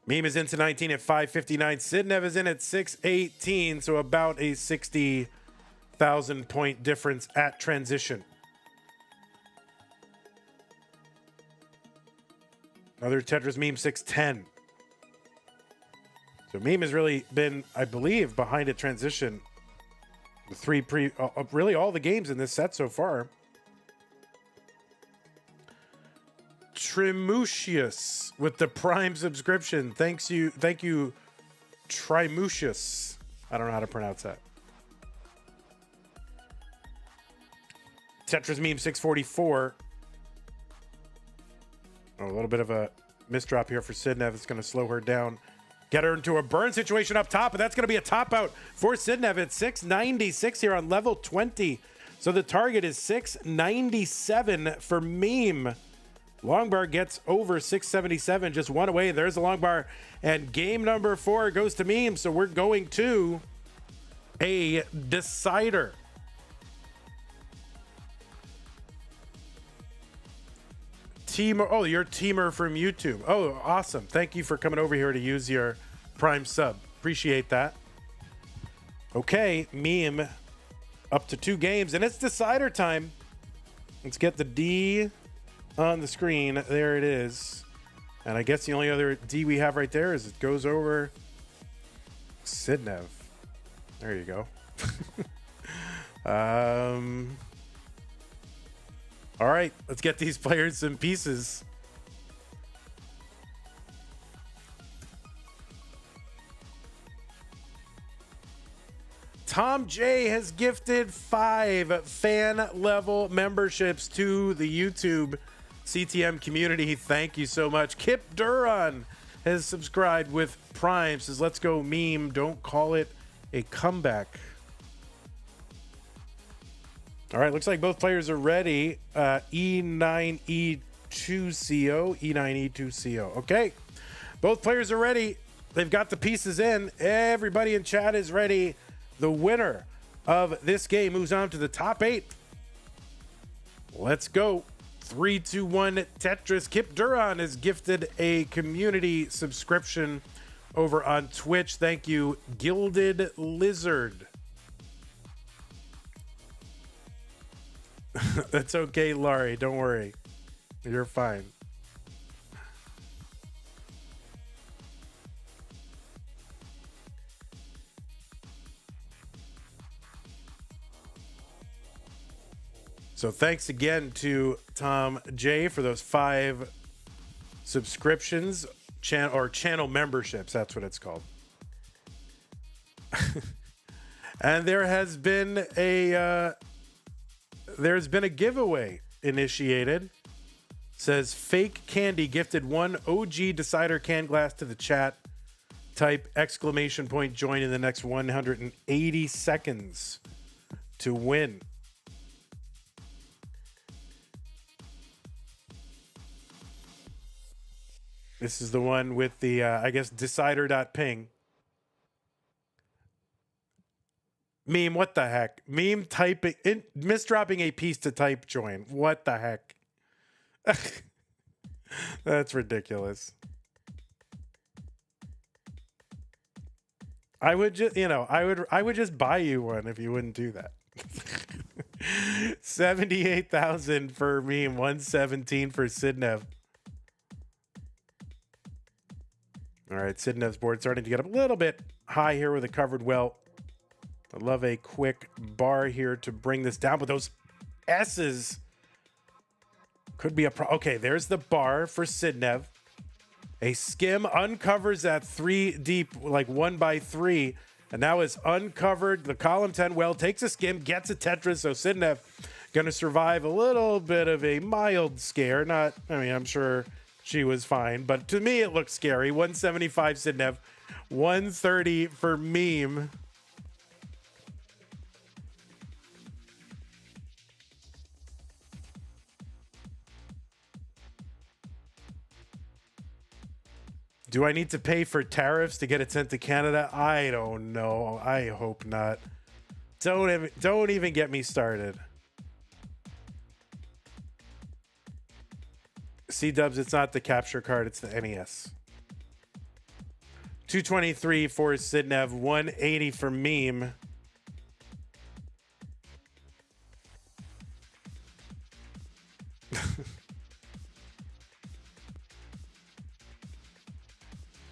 Meme is into 19 at 559. Sidnev is in at 618, so about a 60,000 point difference at transition. Another Tetris meme, 610. So meme has really been, I believe, behind at transition. The really all the games in this set so far. Trimucius with the Prime subscription. Thank you, Trimucius. I don't know how to pronounce that. Tetris meme 644. Oh, a little bit of a misdrop here for Sidnev. It's going to slow her down. Get her into a burn situation up top, but that's going to be a top out for Sidnev at 696 here on level 20. So the target is 697 for meme. Long bar gets over 677, just one away. There's the long bar. And game number 4 goes to meme. So we're going to a decider. Teamer. Oh, you're Teamer from YouTube. Oh, awesome. Thank you for coming over here to use your Prime sub. Appreciate that. Okay, meme up to 2 games, and it's decider time. Let's get the D on the screen. There it is. And I guess the only other D we have right there is it goes over Sidnev. There you go. All right, let's get these players some pieces. Tom J has gifted 5 fan level memberships to the YouTube CTM community. Thank you so much. Kip Duran has subscribed with Prime. Says, let's go meme. Don't call it a comeback. All right, looks like both players are ready. E9E2CO, E9E2CO. Okay, both players are ready. They've got the pieces in. Everybody in chat is ready. The winner of this game moves on to the top 8. Let's go. 3, 2, 1, Tetris. Kip Duran is gifted a community subscription over on Twitch. Thank you, Gilded Lizard. That's okay, Laurie. Don't worry. You're fine. So thanks again to Tom J for those 5 subscriptions, channel memberships. That's what it's called. And there's been a giveaway initiated. Says Fake Candy gifted 1 OG Decider can glass to the chat. Type exclamation point join in the next 180 seconds to win. This is the one with the, I guess, decider.ping. Meme, what the heck? Meme typing, misdropping a piece to type join. What the heck? That's ridiculous. I would just, I would just buy you one if you wouldn't do that. 78,000 for meme, 117 for Sidnev. All right, Sidnev's board starting to get up a little bit high here with a covered well. I love a quick bar here to bring this down, but those S's could be a problem. Okay, there's the bar for Sidnev. A skim uncovers that 3 deep, like 1x3, and now is uncovered. The column 10 well takes a skim, gets a Tetris, so Sidnev gonna survive a little bit of a mild scare. Not, I mean, I'm sure she was fine, but to me it looked scary. 175 Sidnev, 130 for Meme. Do I need to pay for tariffs to get it sent to Canada? I don't know. I hope not. Don't even get me started. C-dubs, it's not the capture card, it's the NES. 223 for Sidnev, 180 for Meme.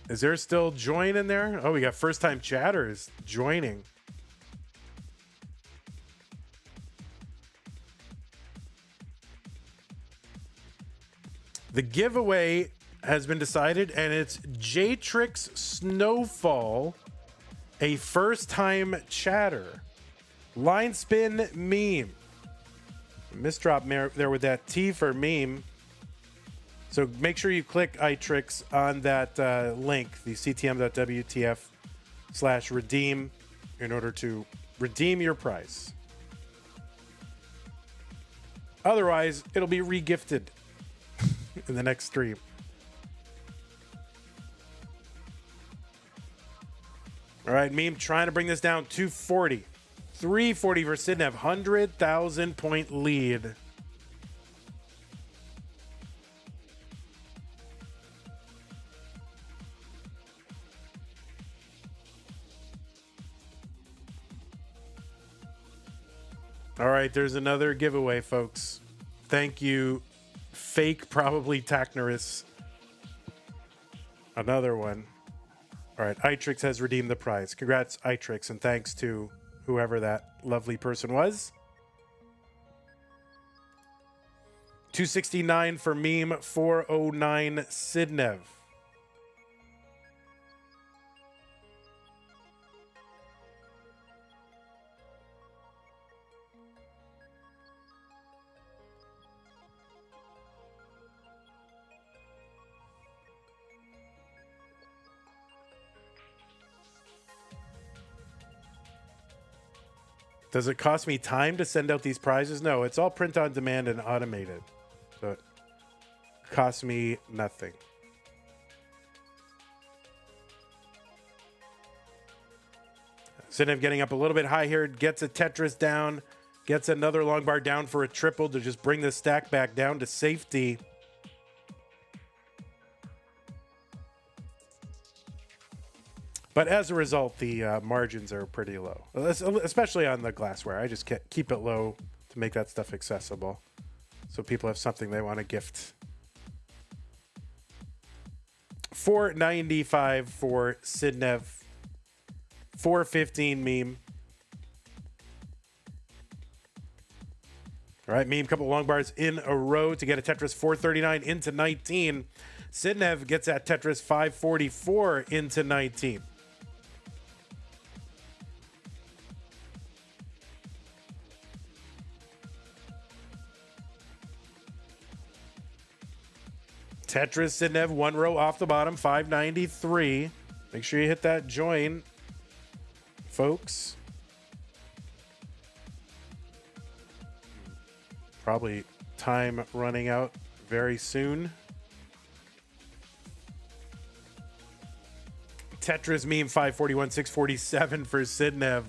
Is there still join in there? Oh, we got first time chatters joining. The giveaway has been decided, and it's J-Trix Snowfall, a first time chatter. Line spin Meme. Misdrop there with that T for Meme. So make sure you click iTrix on that link, the ctm.wtf/redeem, in order to redeem your prize. Otherwise, it'll be re-gifted in the next stream. All right, Meme trying to bring this down. 240. 340 for Sidnev. 100,000 point lead. All right, there's another giveaway, folks. Thank you, fake, probably Tacnerus. Another one. All right, iTrix has redeemed the prize. Congrats, iTrix, and thanks to whoever that lovely person was. 269 for Meme, 409 Sidnev. Does it cost me time to send out these prizes? No, it's all print on demand and automated. So it costs me nothing. Sidnev getting up a little bit high here, gets a Tetris down, gets another long bar down for a triple to just bring the stack back down to safety. But as a result, the margins are pretty low, especially on the glassware. I just keep it low to make that stuff accessible so people have something they want to gift. $4.95 for Sidnev, $4.15 Meme. All right, Meme, couple long bars in a row to get a Tetris 439 into 19. Sidnev gets that Tetris 544 into 19. Tetris Sidnev, one row off the bottom, 593. Make sure you hit that join, folks. Probably time running out very soon. Tetris Meme, 541, 647 for Sidnev.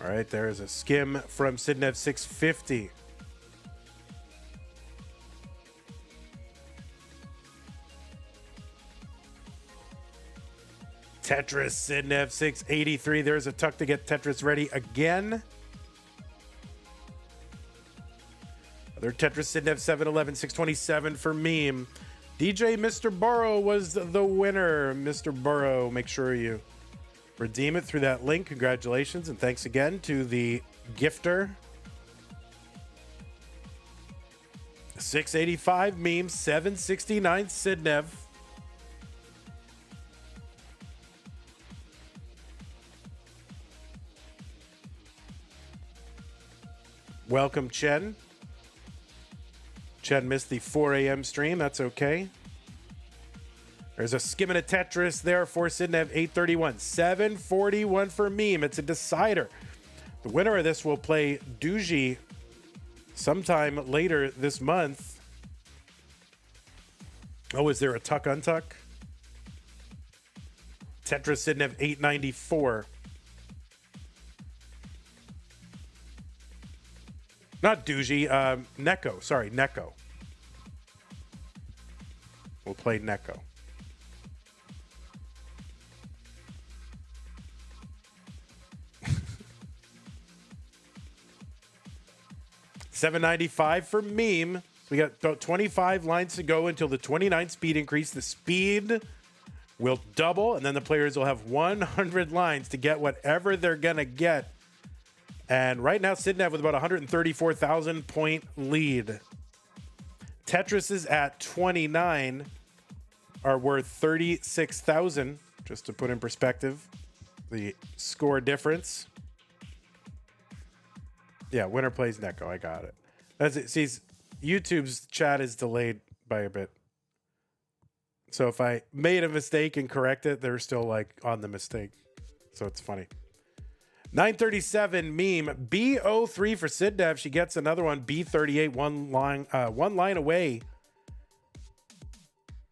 All right, there is a skim from Sidnev, 650. Tetris Sidnev, 683. There's a tuck to get Tetris ready again. Other Tetris Sidnev, 711, 627 for Meme. DJ Mr. Burrow was the winner. Mr. Burrow, make sure you redeem it through that link. Congratulations, and thanks again to the gifter. 685 Meme, 769 Sidnev. Welcome, Chen. Chen missed the 4 a.m. stream. That's okay. There's a skimming of Tetris there for Sidnev, 831. 741 for Meme. It's a decider. The winner of this will play Duzy sometime later this month. Oh, is there a tuck untuck? Tetris Sidnev, 894. Not Duzy, Neko. Sorry, Neko. We'll play Neko. $7.95 for Meme. We got about 25 lines to go until the 29 speed increase. The speed will double, and then the players will have 100 lines to get whatever they're going to get. And right now, Sidnev with about 134,000 point lead. Tetris is at 29 are worth 36,000, just to put in perspective the score difference. Yeah, winner plays Neko. I got it. That's it. See, YouTube's chat is delayed by a bit. So if I made a mistake and correct it, they're still like on the mistake. So it's funny. 937 Meme. B03 for Sidnev. She gets another one. B38, one line away.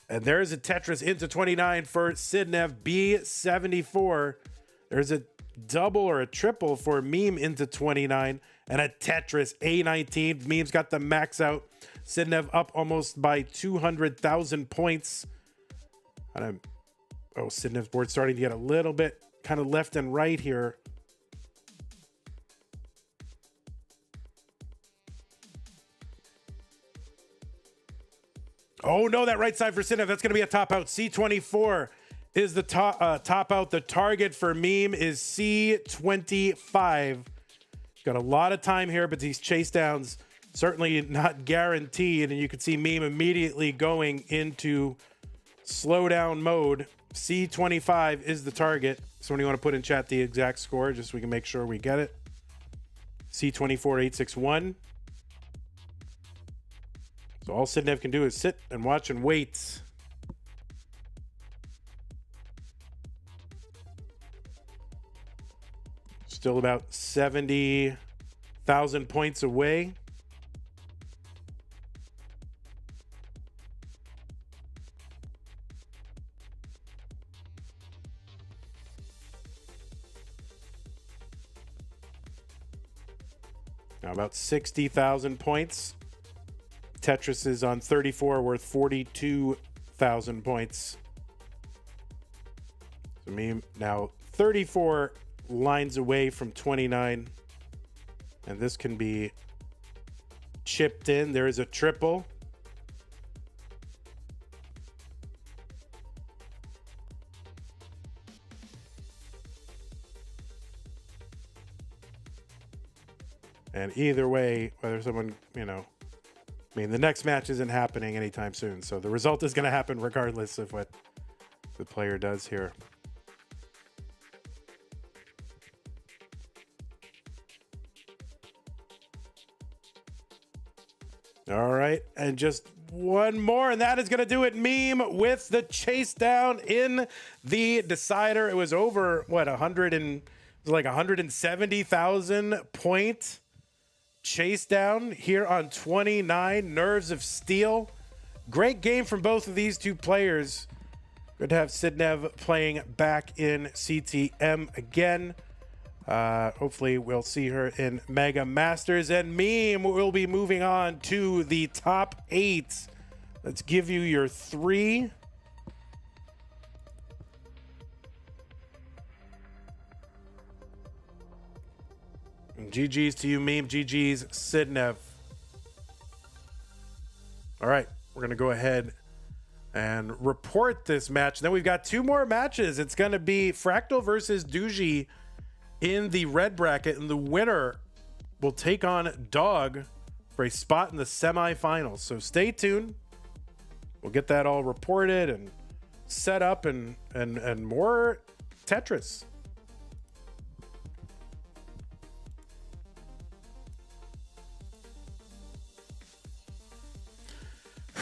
And there's a Tetris into 29 for Sidnev. B74. There's a double or a triple for Meme into 29. And a Tetris A19. Meme's got the max out. Sidnev up almost by 200,000 points. Oh, Sidnev's board starting to get a little bit kind of left and right here. Oh, no, that right side for Sidnev. That's going to be a top out. C24 is the top out. The target for Meme is C25. He's got a lot of time here, but these chase downs certainly not guaranteed. And you can see Meme immediately going into slowdown mode. C25 is the target. Somebody want to put in chat the exact score just so we can make sure we get it. C24 861. So all Sidnev can do is sit and watch and wait. Still about 70,000 points away. Now about 60,000 points. Tetris is on 34, worth 42,000 points. So Meme now 34 lines away from 29. And this can be chipped in. There is a triple. And either way, whether someone, I mean, the next match isn't happening anytime soon, so the result is going to happen regardless of what the player does here. All right, and just one more, and that is going to do it. Meme with the chase down in the decider. It was over, what, 170,000 point chase down here on 29. Nerves of Steel. Great game from both of these two players. Good to have Sidnev playing back in CTM again. Hopefully we'll see her in Mega Masters, and Meme will be moving on to the top 8. Let's give you your 3. GG's to you, Meme. GG's, Sidnev. All right, we're going to go ahead and report this match. Then we've got 2 more matches. It's going to be Fractal versus Duzy in the red bracket, and the winner will take on Dog for a spot in the semifinals. So stay tuned. We'll get that all reported and set up and more Tetris.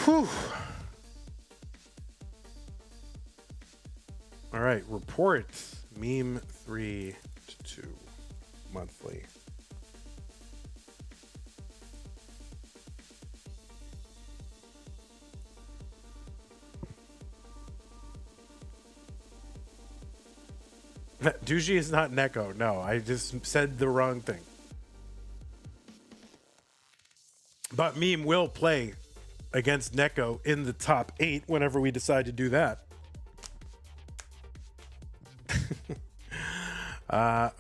Whew. All right, report meme 3 to 2 monthly. Duzy is not Neko. No, I just said the wrong thing. But meme will play against Neko in the top 8 whenever we decide to do that.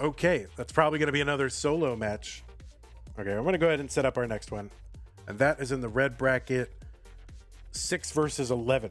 Okay, that's probably going to be another solo match. Okay, I'm going to go ahead and set up our next one. And that is in the red bracket, 6 versus 11.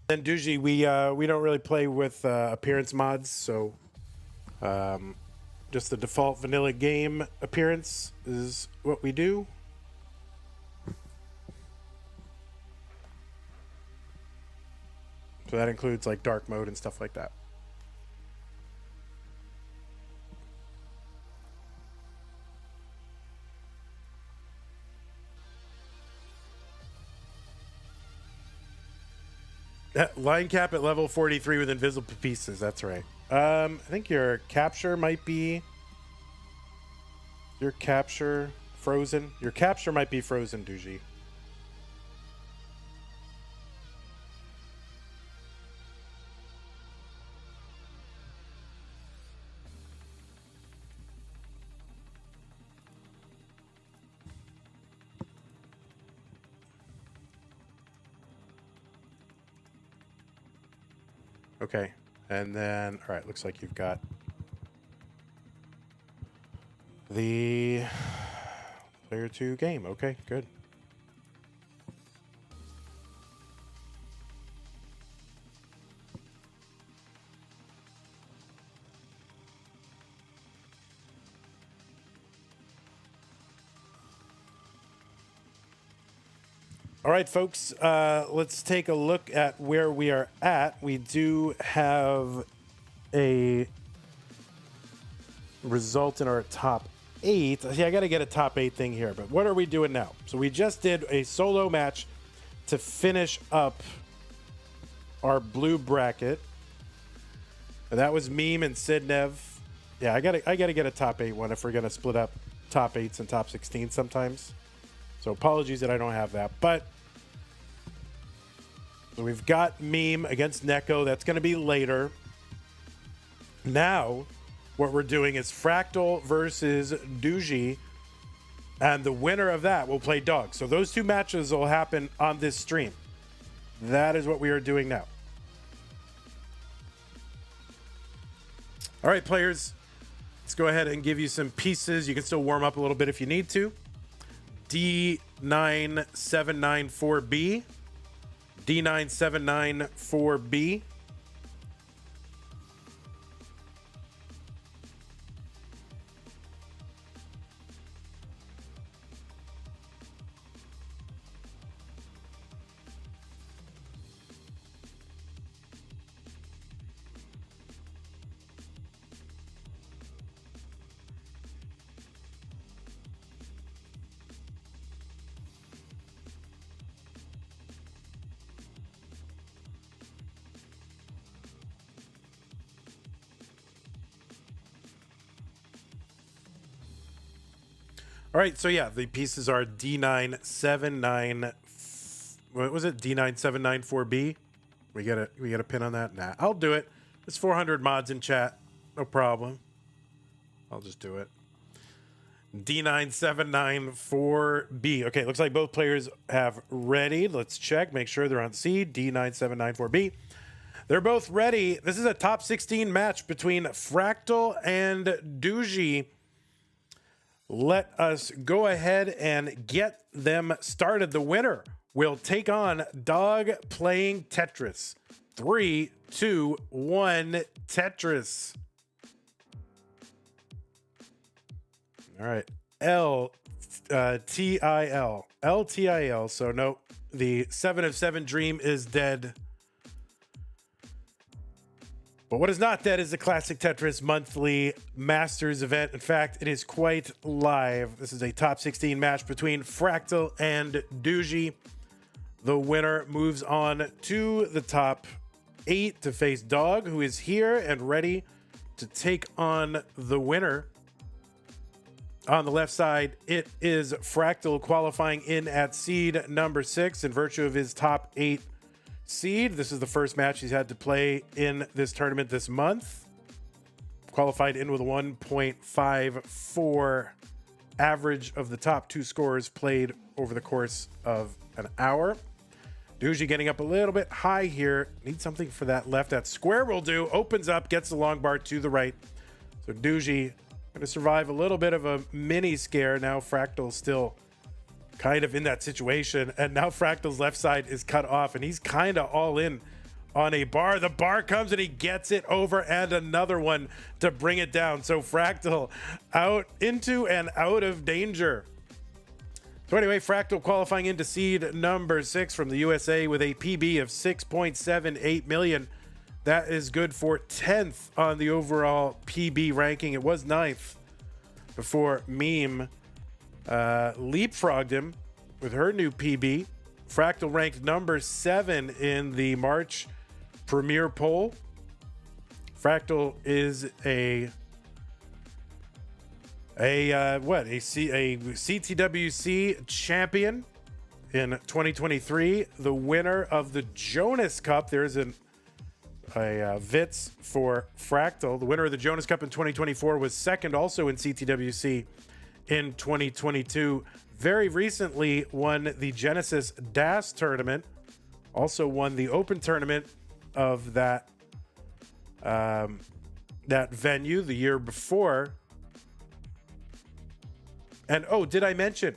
Then Duzy, we don't really play with appearance mods, so just the default vanilla game appearance is what we do. So that includes like dark mode and stuff like that. Line cap at level 43 with invisible pieces. That's right. I think your capture might be... Your capture frozen. Your capture might be frozen, Duzy. Okay, and then, all right, looks like you've got the player 2 game. Okay, good. All right, folks, let's take a look at where we are at. We do have a result in our top 8. See, I got to get a top 8 thing here, but what are we doing now? So we just did a solo match to finish up our blue bracket. And that was Meme and Sidnev. Yeah, I gotta get a top 8 one if we're gonna split up top 8s and top 16 sometimes. So apologies that I don't have that, but we've got Meme against Neko. That's going to be later. Now, what we're doing is Fractal versus Duzy, and the winner of that will play Dog. So those two matches will happen on this stream. That is what we are doing now. All right, players, let's go ahead and give you some pieces. You can still warm up a little bit if you need to. D9794B. D9794B. All right, so yeah, the pieces are D979. What was it? D9794B. We got a pin on that. Nah, I'll do it. It's 400 mods in chat. No problem. I'll just do it. D9794B. Okay, looks like both players have ready. Let's check. Make sure they're on C. D9794B. They're both ready. This is a top 16 match between Fractal and Duzy. Let us go ahead and get them started. The winner will take on Dog playing Tetris. 3, 2, 1, Tetris. All right. L-T-I-L. L-T-I-L. So, no, the 7 of 7 dream is dead. But what is not dead is the Classic Tetris monthly Masters event. In fact, it is quite live. This is a top 16 match between Fractal and Duzy. The winner moves on to the top 8 to face Dog, who is here and ready to take on the winner. On the left side, it is Fractal qualifying in at seed number 6 in virtue of his top 8 seed. This is the first match he's had to play in this tournament this month. Qualified in with a 1.54 average of the top 2 scores played over the course of an hour. Duzy getting up a little bit high here. Need something for that left. That square will do. Opens up, gets the long bar to the right. So Duzy going to survive a little bit of a mini scare. Now Fractal's still kind of in that situation, and now Fractal's left side is cut off, and he's kind of all in on a bar. The bar comes and he gets it over, and another one to bring it down. So Fractal out into and out of danger. So anyway, Fractal qualifying into seed number 6 from the USA with a PB of 6.78 million. That is good for 10th on the overall PB ranking. It was 9th before Meme leapfrogged him with her new PB. Fractal ranked number 7 in the March Premier poll. Fractal is a CTWC champion in 2023, the winner of the Jonas Cup. There's a Vitz for Fractal. The winner of the Jonas Cup in 2024 was second also in CTWC in 2022. Very recently won the Genesis DAS tournament. Also won the Open tournament of that venue the year before. And did I mention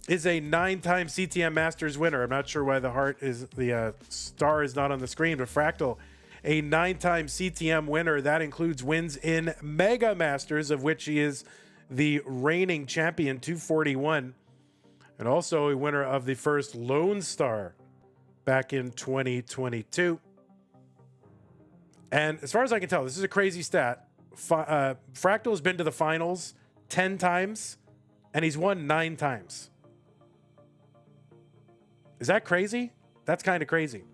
is a 9-time CTM Masters winner? I'm not sure why the star is not on the screen, but Fractal, a 9-time CTM winner. That includes wins in Mega Masters, of which he is the reigning champion, 241, and also a winner of the first Lone Star back in 2022. And as far as I can tell, this is a crazy stat. Fractal has been to the finals 10 times, and he's won 9 times. Is that crazy? That's kind of crazy.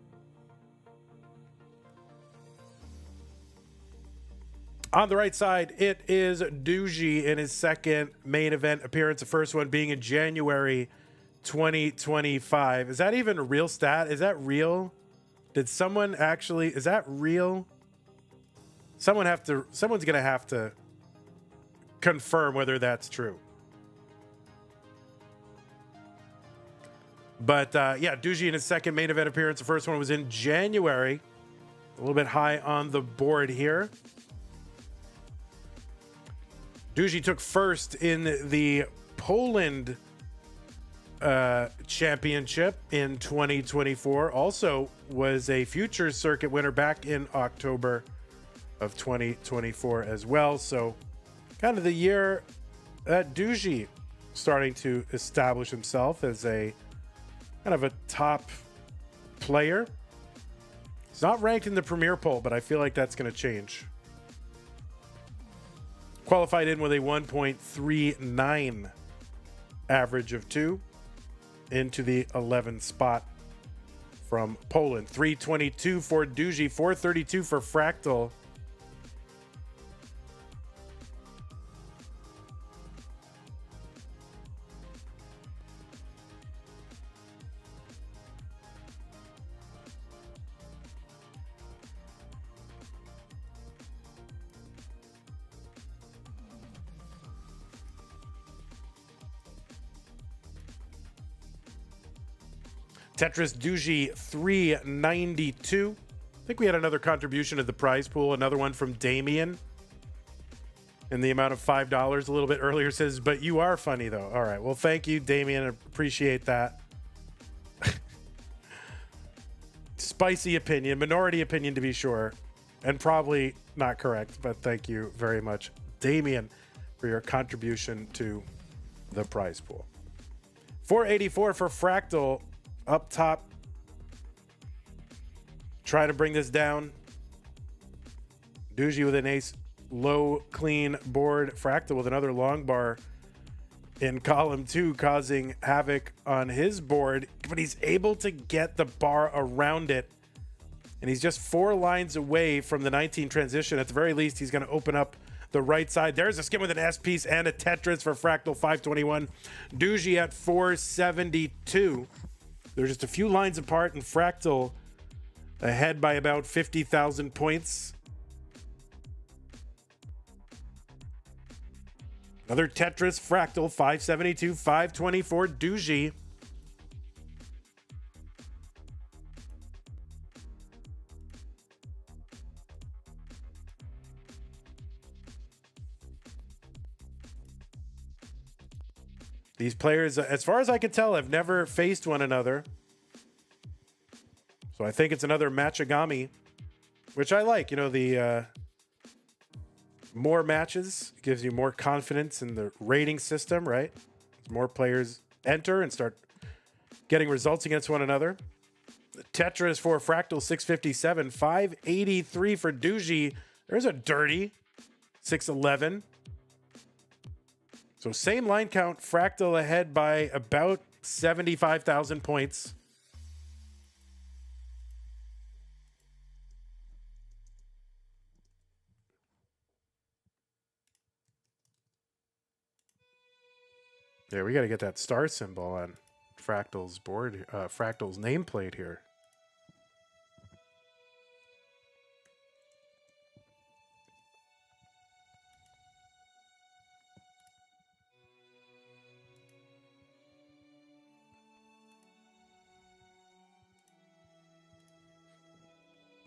On the right side, it is Duzy in his second main event appearance, the first one being in January 2025. Is that even a real stat? Is that real? Did someone actually, is that real? Someone's going to have to confirm whether that's true. But yeah, Duzy in his second main event appearance. The first one was in January. A little bit high on the board here. Duzy took first in the Poland championship in 2024. Also was a Futures Circuit winner back in October of 2024 as well. So kind of the year that Duzy starting to establish himself as a kind of a top player. He's not ranked in the Premier poll, but I feel like that's going to change. Qualified in with a 1.39 average of 2 into the 11th spot from Poland. 322 for Duzy, 432 for Fractal. Tetris Duzy 392. I think we had another contribution to the prize pool. Another one from Damien in the amount of $5 a little bit earlier. Says, but you are funny though. All right. Well, thank you, Damien. I appreciate that. Spicy opinion, minority opinion to be sure, and probably not correct, but thank you very much, Damien, for your contribution to the prize pool. 484 for Fractal. Up top, try to bring this down. Duzy with an ace, low, clean board. Fractal with another long bar in column 2, causing havoc on his board, but he's able to get the bar around it. And he's just 4 lines away from the 19 transition. At the very least, he's going to open up the right side. There's a skin with an S piece and a Tetris for Fractal, 521. Duzy at 472. They're just a few lines apart, and Fractal ahead by about 50,000 points. Another Tetris, Fractal, 572, 524, Duzy. These players, as far as I can tell, have never faced one another. So I think it's another Machigami, which I like. You know, the more matches gives you more confidence in the rating system, right? More players enter and start getting results against one another. Tetris for Fractal, 657. 583 for Duzy. There's a dirty 611. So same line count. Fractal ahead by about 75,000 points. Yeah, we got to get that star symbol on Fractal's board, Fractal's nameplate here.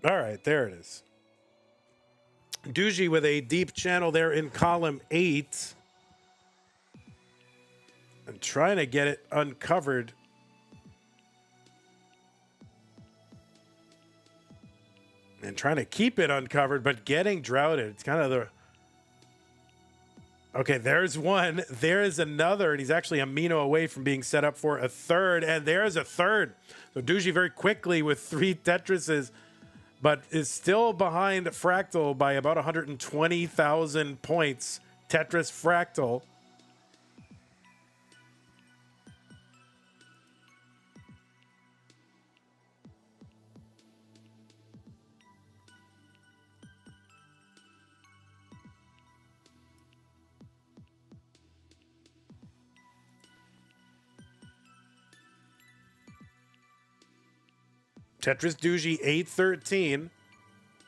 All right, there it is. Duzy with a deep channel there in column 8. And trying to get it uncovered. And trying to keep it uncovered, but getting droughted. It's kind of the... Okay, there's one. There is another, and he's actually a Mino away from being set up for a third. And there's a third. So Duzy very quickly with 3 Tetrises, but is still behind Fractal by about 120,000 points. Tetris Fractal. Tetris Duzy 813.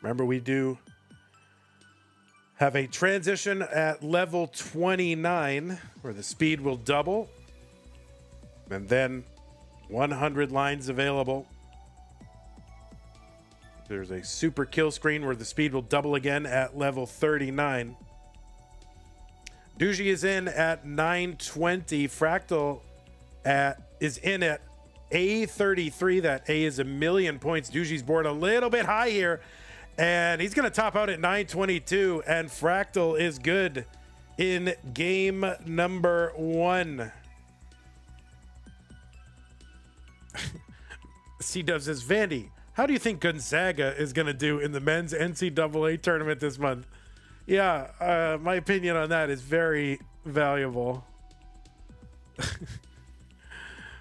Remember, we do have a transition at level 29 where the speed will double. And then 100 lines available. There's a super kill screen where the speed will double again at level 39. Duzy is in at 920. Fractal is in at A33. That A is 1,000,000 points. Duzy's board a little bit high here, and he's going to top out at 922. And Fractal is good in game number 1. Sidnev says, Vandy, how do you think Gonzaga is going to do in the men's NCAA tournament this month? Yeah, my opinion on that is very valuable.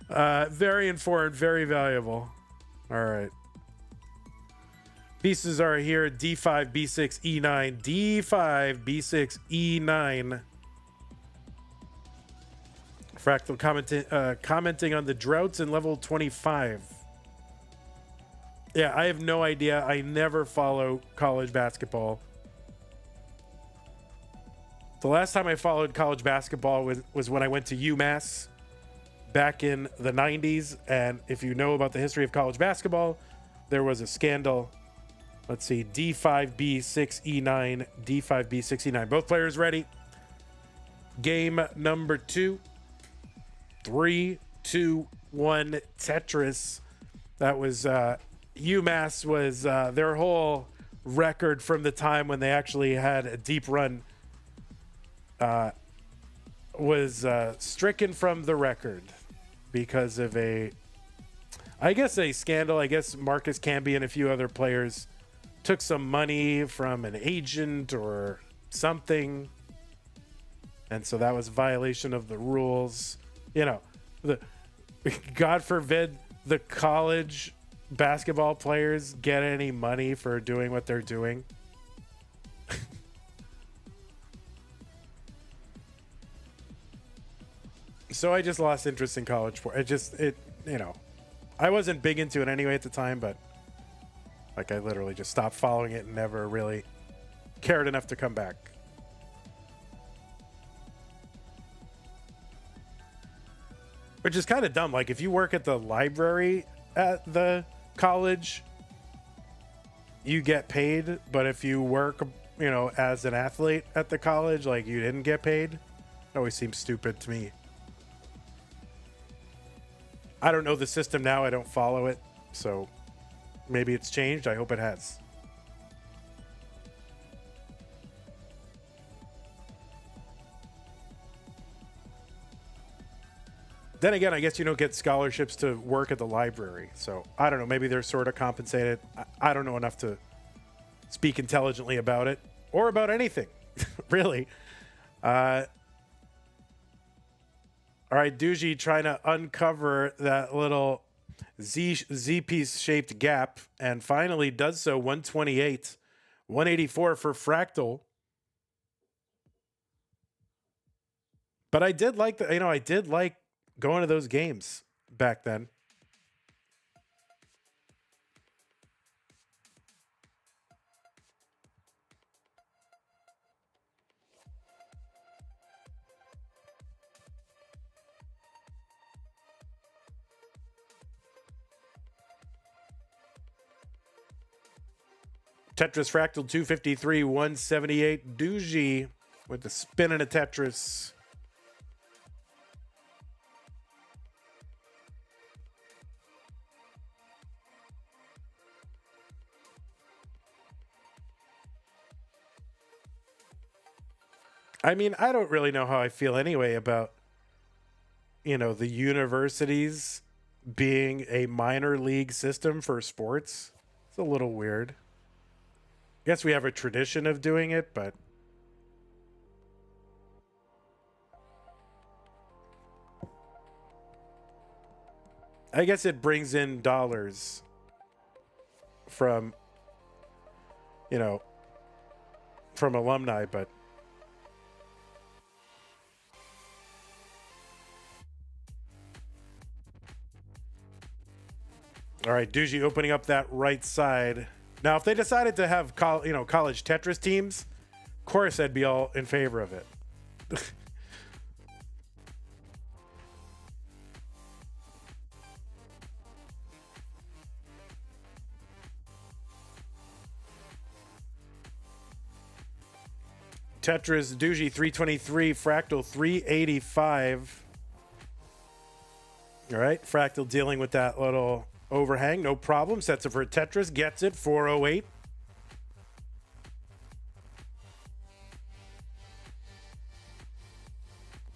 Very informed, very valuable. All right. Pieces are here. D5, B6, E9. D5, B6, E9. Fractal commenting on the droughts in level 25. Yeah, I have no idea. I never follow college basketball. The last time I followed college basketball was when I went to UMass back in the 90s. And if you know about the history of college basketball, there was a scandal. Let's see, D5B6E9, D5B6E9. Both players ready. Game number 2. 3, 2, 1, Tetris. That was UMass was their whole record from the time when they actually had a deep run was stricken from the record because of a scandal. I guess Marcus Camby and a few other players took some money from an agent or something, and so that was a violation of the rules. You know, God forbid the college basketball players get any money for doing what they're doing. So I just lost interest in college sport. I wasn't big into it anyway at the time, but like I literally just stopped following it and never really cared enough to come back. Which is kind of dumb. Like if you work at the library at the college, you get paid, but if you work, as an athlete at the college, like you didn't get paid. It always seems stupid to me. I don't know the system now. I don't follow it. So maybe it's changed. I hope it has. Then again, I guess you don't get scholarships to work at the library. So I don't know. Maybe they're sort of compensated. I don't know enough to speak intelligently about it or about anything, really. All right, Duzy trying to uncover that little Z piece shaped gap and finally does so. 128, 184 for Fractal. But I did like I did like going to those games back then. Tetris Fractal 253, 178. Duzy with the spin and a Tetris. I mean, I don't really know how I feel anyway about, the universities being a minor league system for sports. It's a little weird. I guess we have a tradition of doing it, but I guess it brings in dollars from, from alumni, but all right, Duzy opening up that right side. Now, if they decided to have college Tetris teams, of course I'd be all in favor of it. Tetris, Duzy 323, Fractal 385. All right, Fractal dealing with that little overhang, no problem. Sets it for Tetris, gets it, 408.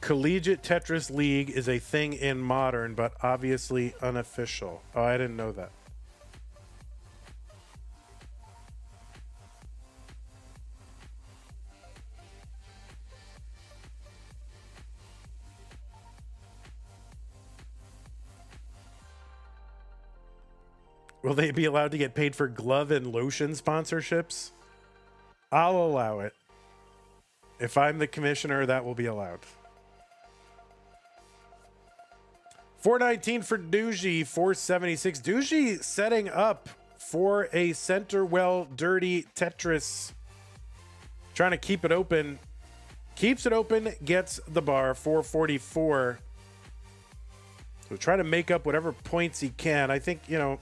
Collegiate Tetris League is a thing in Modern, but obviously unofficial. Oh, I didn't know that. Will they be allowed to get paid for glove and lotion sponsorships? I'll allow it. If I'm the commissioner, that will be allowed. 419 for Duzy, 476. Duzy setting up for a center well dirty Tetris. Trying to keep it open. Keeps it open, gets the bar, 444. So try to make up whatever points he can. I think, I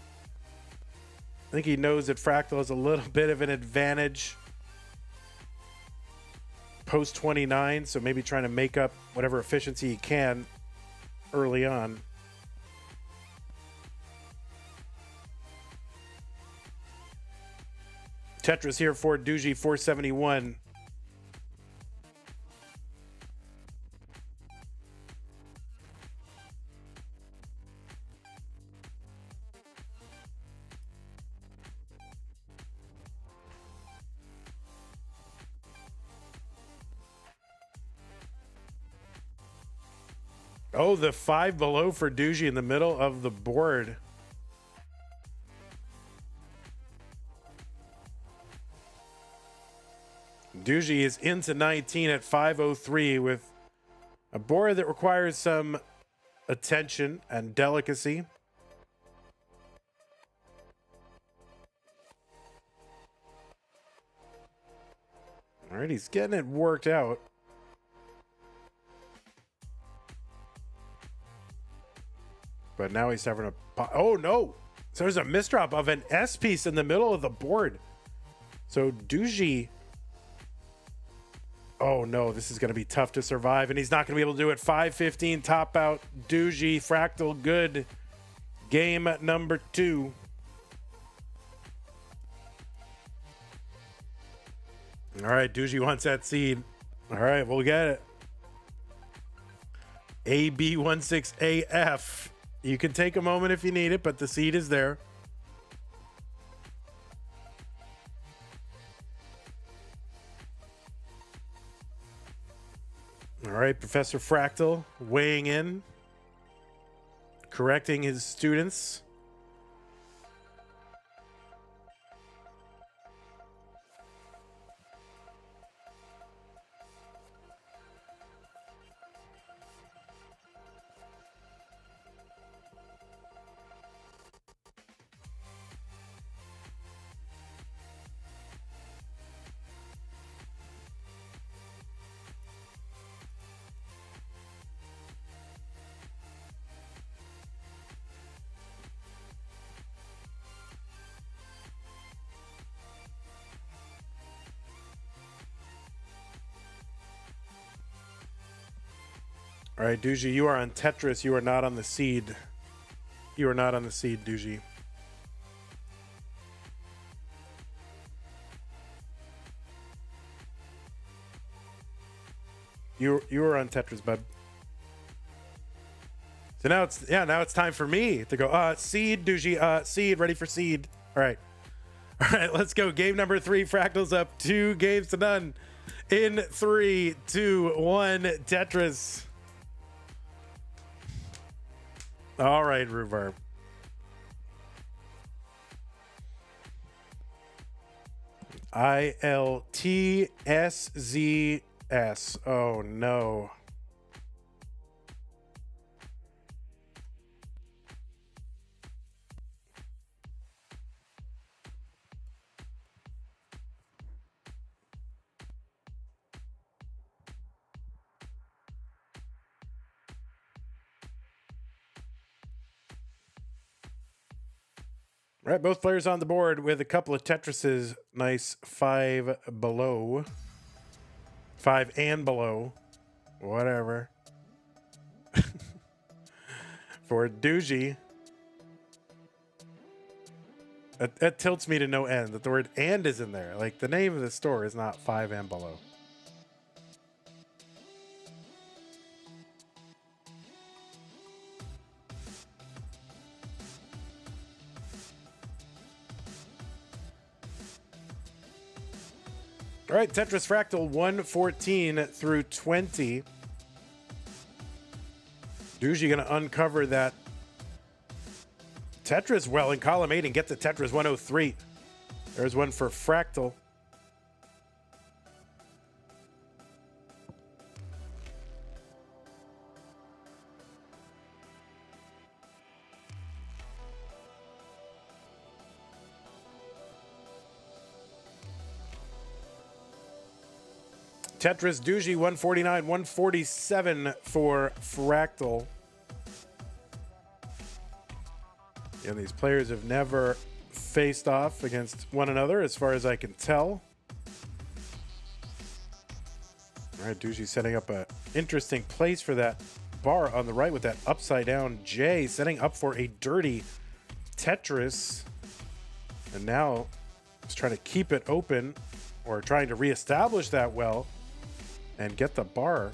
think he knows that Fractal has a little bit of an advantage post 29, so maybe trying to make up whatever efficiency he can early on. Tetris here for Duzy, 471. Oh, the 5 below for Duzy in the middle of the board. Duzy is into 19 at 503 with a board that requires some attention and delicacy. All right, he's getting it worked out. But now he's having a... Oh, no! So there's a misdrop of an S piece in the middle of the board. So Duzy... Oh, no, this is going to be tough to survive, and he's not going to be able to do it. 5-15 top out. Duzy, Fractal, good. Game number 2. All right, Duzy wants that seed. All right, we'll get it. AB16AF. You can take a moment if you need it, but the seed is there. All right, Professor Fractal weighing in, correcting his students. All right, Duzy, you are on Tetris. You are not on the seed. You are not on the seed, Duzy. You are on Tetris, bud. So now it's time for me to go. Seed, Duzy. Seed, ready for seed. All right, let's go. Game number 3. Fractal's up 2 games to none. In 3, 2, 1. Tetris. All right, Reverb. ILTSZS. Oh no. All right, both players on the board with a couple of Tetrises. Nice 5 below. 5 and below. Whatever. For Duzy. That tilts me to no end that the word and is in there. Like, the name of the store is not 5 and below. All right, Tetris Fractal 114 through 20. Duzy going to uncover that Tetris well in column 8 and get to Tetris 103. There's one for Fractal. Tetris Duzy 149, 147 for Fractal. And these players have never faced off against one another, as far as I can tell. All right, Duzy setting up an interesting place for that bar on the right with that upside down J, setting up for a dirty Tetris. And now he's trying to keep it open, or trying to reestablish that well and get the bar.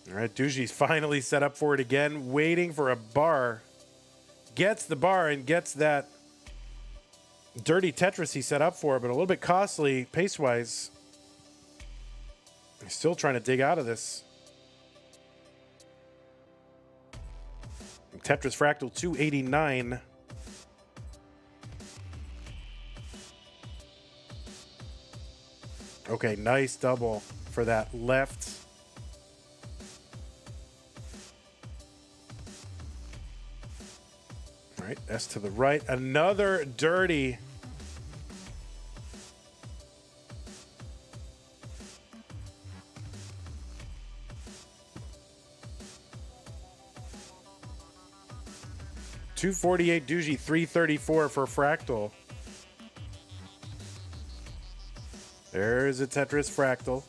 All right, Duzy's finally set up for it again, waiting for a bar. Gets the bar and gets that dirty Tetris he set up for, but a little bit costly pace-wise. He's still trying to dig out of this. Tetris Fractal 289. Okay, nice double for that left. All right, S to the right. Another dirty. $248 Duzy, $334 for Fractal. There's a Tetris Fractal.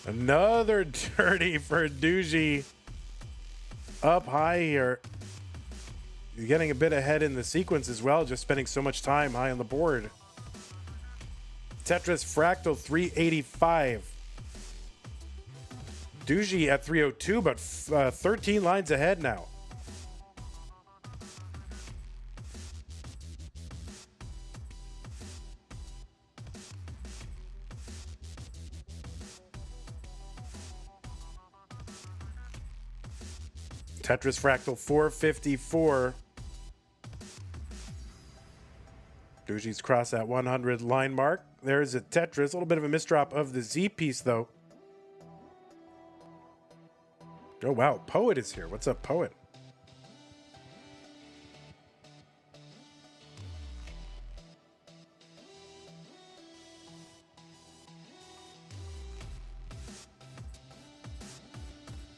Another dirty for Duzy. Up high here. He's getting a bit ahead in the sequence as well, just spending so much time high on the board. Tetris Fractal 385. Duzy at 302, but 13 lines ahead now. Tetris Fractal 454. Duzy's crossed that 100 line mark. There's a Tetris. A little bit of a misdrop of the Z piece, though. Oh, wow. Poet is here. What's up, Poet?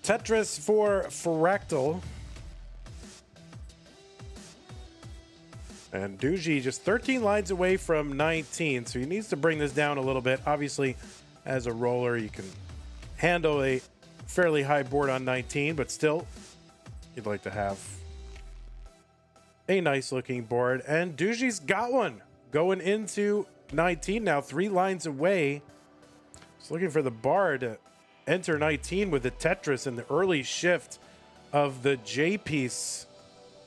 Tetris for Fractal. And Duzy just 13 lines away from 19, so he needs to bring this down a little bit. Obviously, as a roller, you can handle a fairly high board on 19, but still, you'd like to have a nice-looking board. And Duzy's got one going into 19 now, 3 lines away. Just looking for the bar to enter 19 with the Tetris and the early shift of the J piece.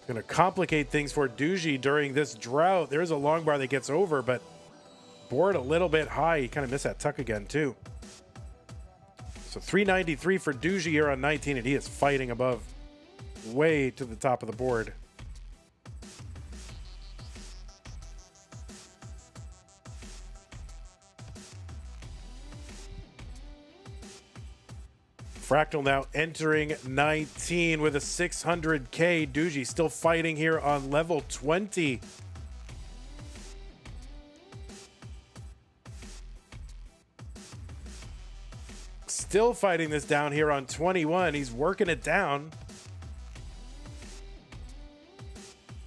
Going to complicate things for Duzy during this drought. There's a long bar that gets over, but board a little bit high. You kind of miss that tuck again, too. So 393 for Duzy here on 19, and he is fighting above, way to the top of the board. Fractal now entering 19 with a 600K. Duzy still fighting here on level 20. Still fighting this down here on 21. He's working it down.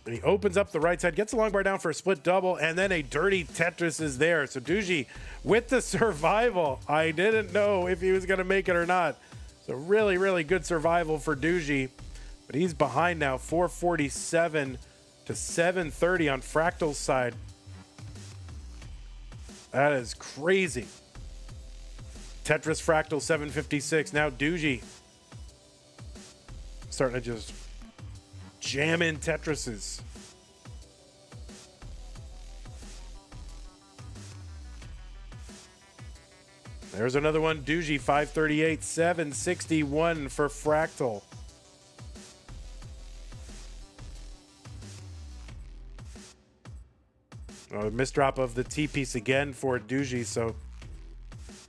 And he opens up the right side, gets a long bar down for a split double, and then a dirty Tetris is there. So Duzy with the survival. I didn't know if he was going to make it or not. So really, really good survival for Duzy. But he's behind now, 447 to 730 on Fractal's side. That is crazy. Tetris Fractal 756. Now Duzy starting to just jam in Tetrises. There's another one. Duzy 538, 761 for Fractal. A misdrop of the T piece again for Duzy, so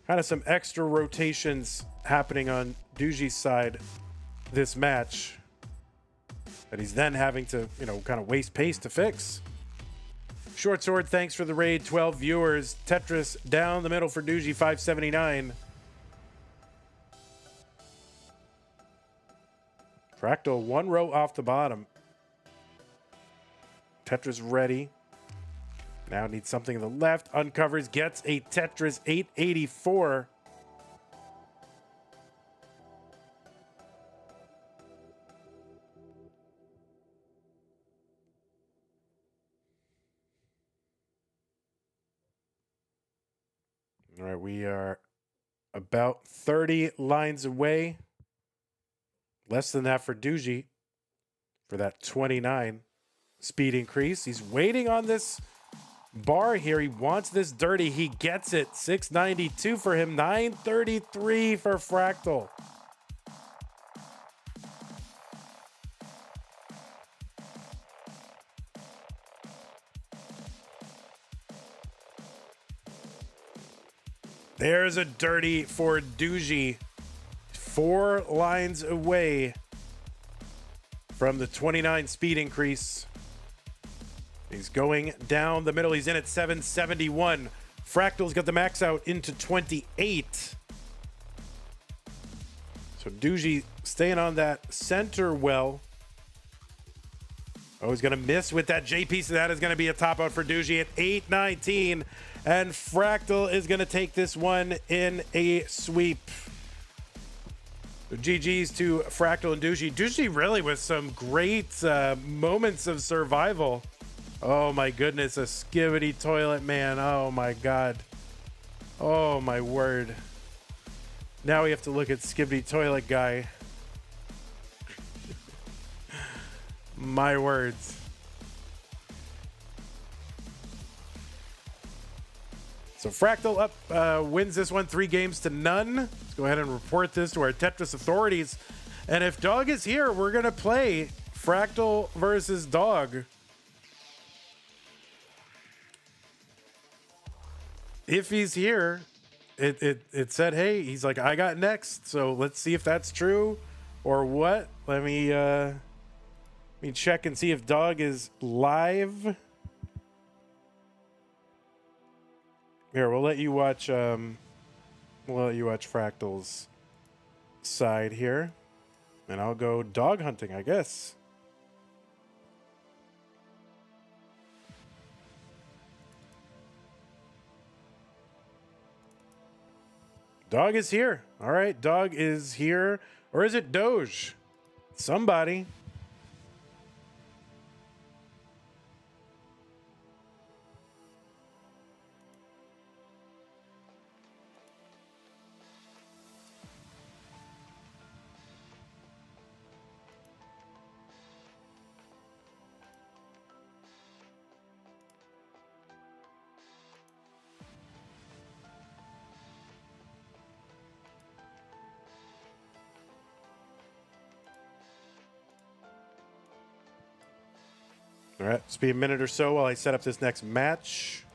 kind of some extra rotations happening on Duzy's side this match that he's then having to, kind of waste pace to fix. Short Sword, thanks for the raid. 12 viewers. Tetris down the middle for Duzy, 579. Fractal, 1 row off the bottom. Tetris ready. Now needs something in the left. Uncovers, gets a Tetris 884. All right, we are about 30 lines away. Less than that for Duzy for that 29 speed increase. He's waiting on this bar here. He wants this dirty. He gets it. 692 for him. 933 for Fractal. There's a dirty for Duzy. 4 lines away from the 29 speed increase. He's going down the middle. He's in at 771. Fractal's got the max out into 28. So Duzy staying on that center well. Oh, he's going to miss with that JP, so that is going to be a top out for Duzy at 8-19. And Fractal is going to take this one in a sweep. GG's to Fractal and Duzy. Duzy really with some great moments of survival. Oh my goodness, a skivvy toilet man. Oh my god. Oh my word. Now we have to look at skivvy toilet guy. My words. So Fractal up wins this one 3-0. Let's go ahead and report this to our Tetris authorities. And if Dog is here, we're going to play Fractal versus Dog. If he's here, it said, hey, he's like, I got next. So let's see if that's true or what. Let me check and see if Dog is live. Here, we'll let you watch Fractal's side here. And I'll go dog hunting, I guess. Dog is here. All right, Dog is here. Or is it Doge? Somebody. All right, it's be a minute or so while I set up this next match.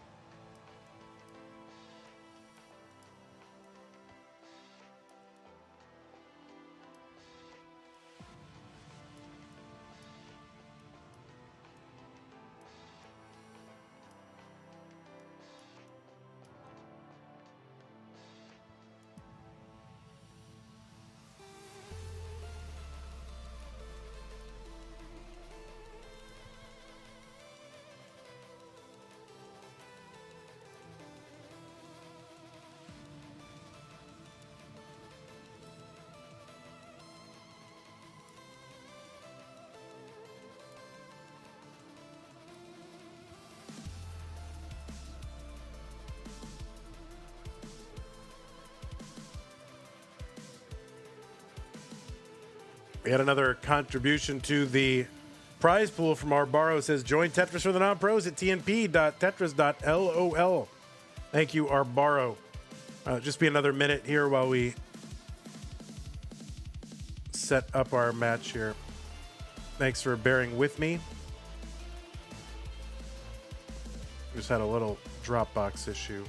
We had another contribution to the prize pool from our borrow. Says, join Tetris for the non-pros at tnp.tetris.lol. Thank you, our borrow. Just be another minute here while we set up our match here. Thanks for bearing with me. Just had a little Dropbox issue.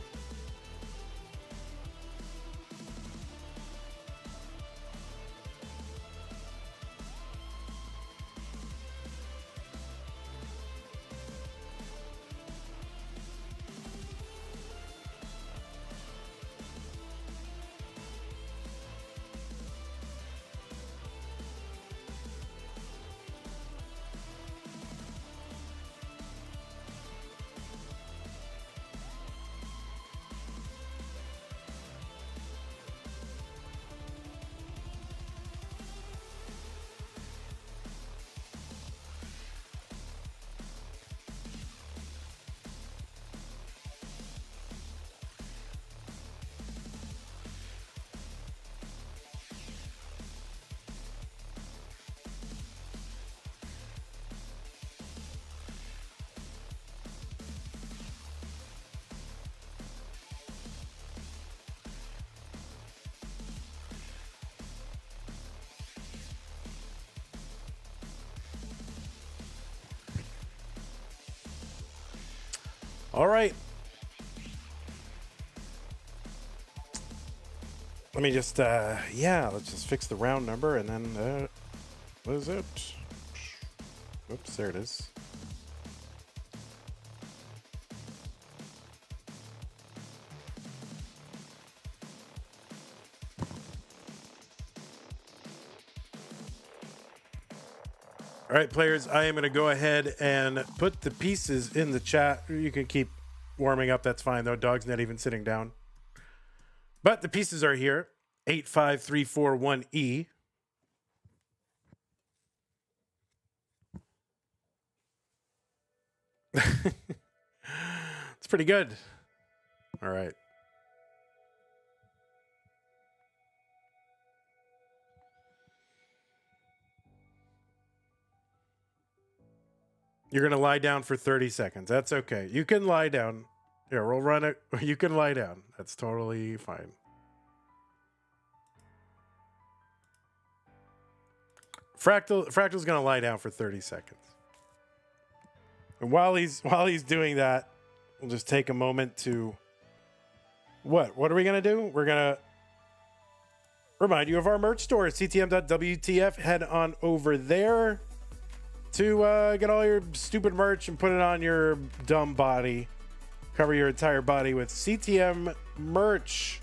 All right. Let me just, let's just fix the round number and then, what is it? Oops, there it is. All All right, players, I am going to go ahead and put the pieces in the chat. You can keep warming up. That's fine, though. Dog's not even sitting down. But the pieces are here. 85341E. It's pretty good. All right. You're going to lie down for 30 seconds. That's okay. You can lie down. Here, we'll run it. You can lie down. That's totally fine. Fractal's going to lie down for 30 seconds. And while he's doing that, we'll just take a moment to what are we going to do? We're going to remind you of our merch store, ctm.wtf. Head on over there to get all your stupid merch and put it on your dumb body. Cover your entire body with CTM merch.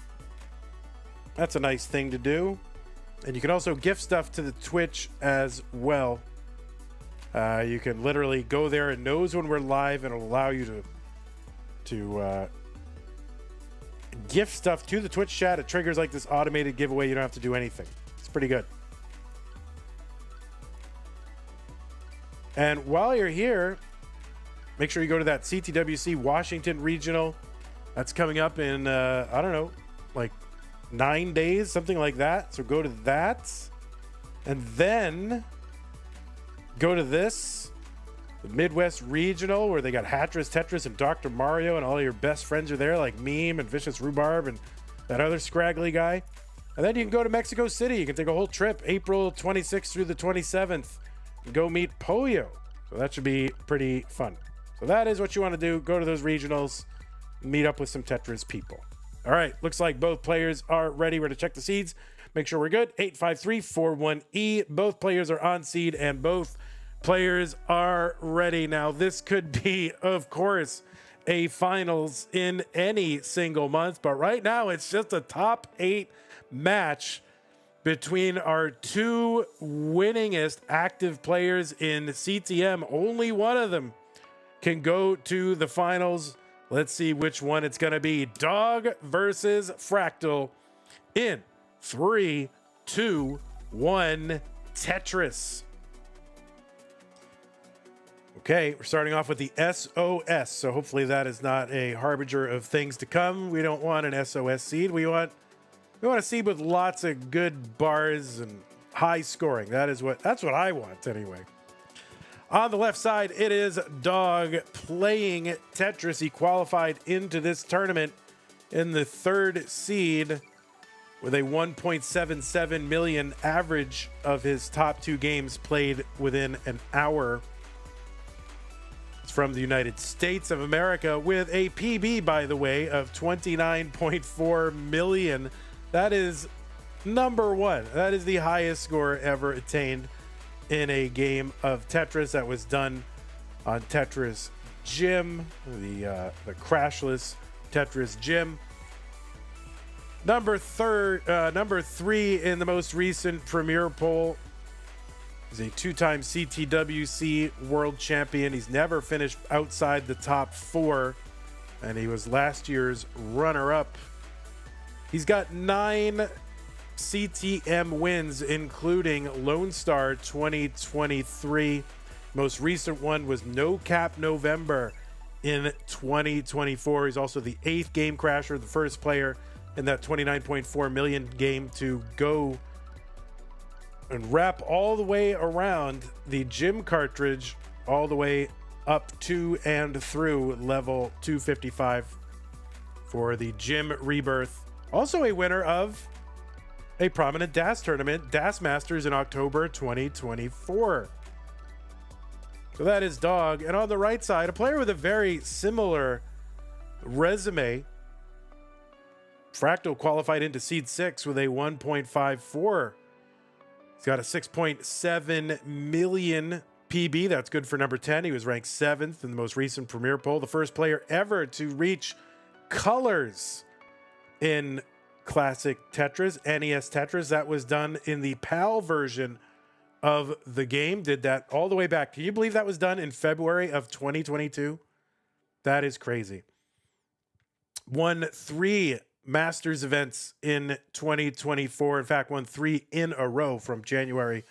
That's a nice thing to do. And you can also gift stuff to the Twitch as well. You can literally go there. It knows when we're live and it'll allow you to gift stuff to the Twitch chat. It triggers like this automated giveaway. You don't have to do anything. It's pretty good. And while you're here, make sure you go to that CTWC Washington Regional. That's coming up in, I don't know, like 9 days, something like that. So go to that. And then go to this, the Midwest Regional, where they got Hatris, Tetris, and Dr. Mario, and all your best friends are there, like Meme and Vicious Rhubarb and that other scraggly guy. And then you can go to Mexico City. You can take a whole trip, April 26th through the 27th. Go meet Pollo. So that should be pretty fun. So that is what you want to do. Go to those regionals, meet up with some Tetris people. All right, looks like both players are ready. We're to check the seeds. Make sure we're good. 85341E. Both players are on seed and both players are ready. Now, this could be, of course, a finals in any single month, but right now it's just a top 8 match between our two winningest active players in CTM. Only one of them can go to the finals. Let's see which one it's going to be. Dog versus Fractal in 3, 2, 1, Tetris. Okay, we're starting off with the SOS. So hopefully that is not a harbinger of things to come. We don't want an SOS seed. We want a seed with lots of good bars and high scoring. That's what I want anyway. On the left side, it is Dog playing Tetris. He qualified into this tournament in the 3rd seed with a 1.77 million average of his top 2 games played within an hour. It's from the United States of America with a PB, by the way, of 29.4 million. That is number 1. That is the highest score ever attained in a game of Tetris. That was done on Tetris Gym, the crashless Tetris Gym. Number 3 in the most recent Premier poll is a 2-time CTWC world champion. He's never finished outside the top 4, and he was last year's runner-up. He's got 9 CTM wins, including Lone Star 2023. Most recent one was No Cap November in 2024. He's also the 8th game crasher, the first player in that 29.4 million game to go and wrap all the way around the gym cartridge, all the way up to and through level 255 for the gym rebirth. Also a winner of a prominent DAS tournament, DAS Masters in October 2024. So that is Dog. And on the right side, a player with a very similar resume. Fractal qualified into Seed 6 with a 1.54. He's got a 6.7 million PB. That's good for number 10. He was ranked 7th in the most recent Premier poll. The first player ever to reach colors in Classic Tetris, NES Tetris. That was done in the PAL version of the game. Did that all the way back. Can you believe that was done in February of 2022? That is crazy. Won 3 Masters events in 2024. In fact, won 3 in a row from January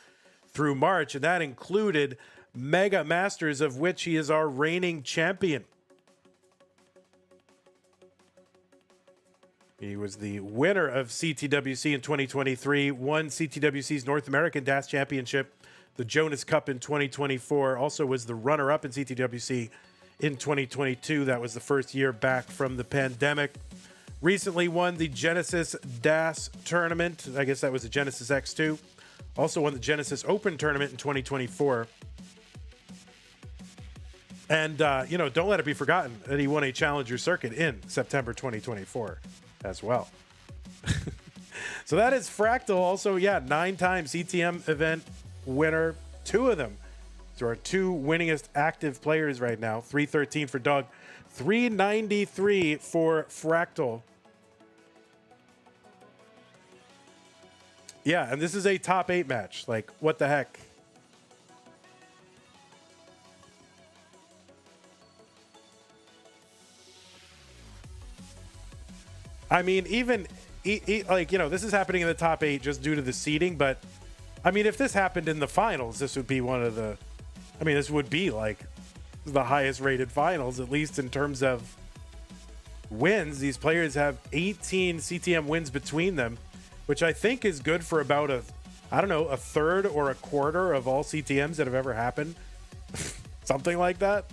through March. And that included Mega Masters, of which he is our reigning champion. He was the winner of CTWC in 2023, won CTWC's North American Dash Championship, the Jonas Cup in 2024, also was the runner-up in CTWC in 2022. That was the first year back from the pandemic. Recently won the Genesis Dash Tournament. I guess that was the Genesis X2. Also won the Genesis Open Tournament in 2024. And, don't let it be forgotten that he won a Challenger Circuit in September 2024 as well. So that is Fractal. Also, 9-time CTM event winner. 2 of them. So our 2 winningest active players right now. 313 for Dog. 393 for Fractal. Yeah, and this is a top 8 match. Like, what the heck? I mean, even, this is happening in the top 8 just due to the seeding. But, I mean, if this happened in the finals, this would be one of the... I mean, this would be, like, the highest rated finals, at least in terms of wins. These players have 18 CTM wins between them, which I think is good for about a third or a quarter of all CTMs that have ever happened. Something like that.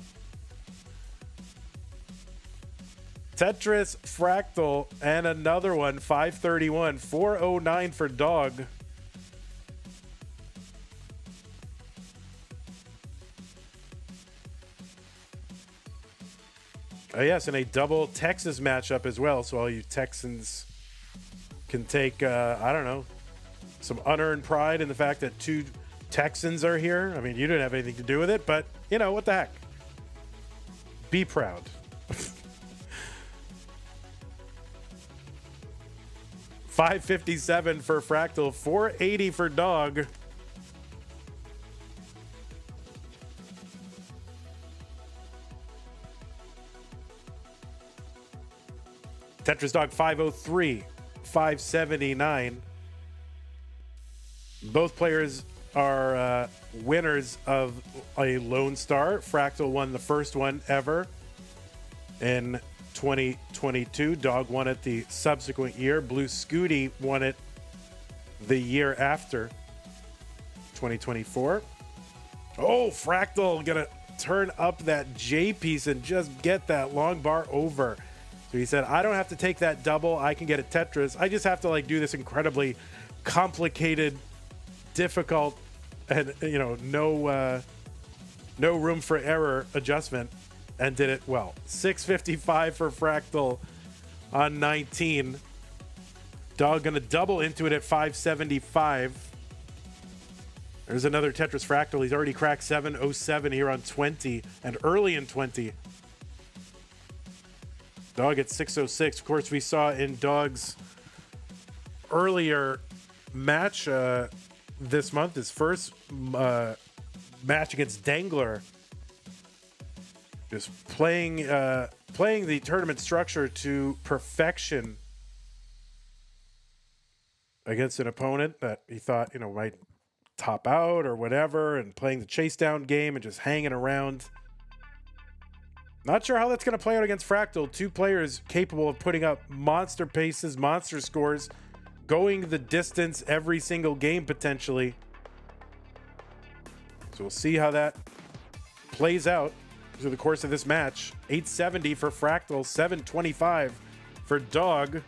Tetris, Fractal, and another one, 531, 409 for Dog. Yes, and a double Texas matchup as well. So all you Texans can take, some unearned pride in the fact that 2 Texans are here. I mean, you didn't have anything to do with it, but, what the heck? Be proud. $557 for Fractal, $480 for Dog. Tetris Dog 503, 579. Both players are winners of a Lone Star. Fractal won the first one ever in 2022. Dog won it the subsequent year. Blue Scooty won it the year after, 2024. Oh, Fractal gonna turn up that J piece and just get that long bar over. So he said, I don't have to take that double. I can get a Tetris. I just have to do this incredibly complicated, difficult, and no room for error adjustment, and did it well. 655 for Fractal on 19. Dog gonna double into it at 575. There's another Tetris Fractal. He's already cracked 707 here on 20 and early in 20. Dog at 606. Of course, we saw in Dog's earlier match this month, his first match against Dangler, just playing the tournament structure to perfection against an opponent that he thought might top out or whatever, and playing the chase down game and just hanging around. Not sure how that's going to play out against Fractal. 2 players capable of putting up monster paces, monster scores, going the distance every single game potentially. So we'll see how that plays out through the course of this match. 870 for Fractal, 725 for Dog.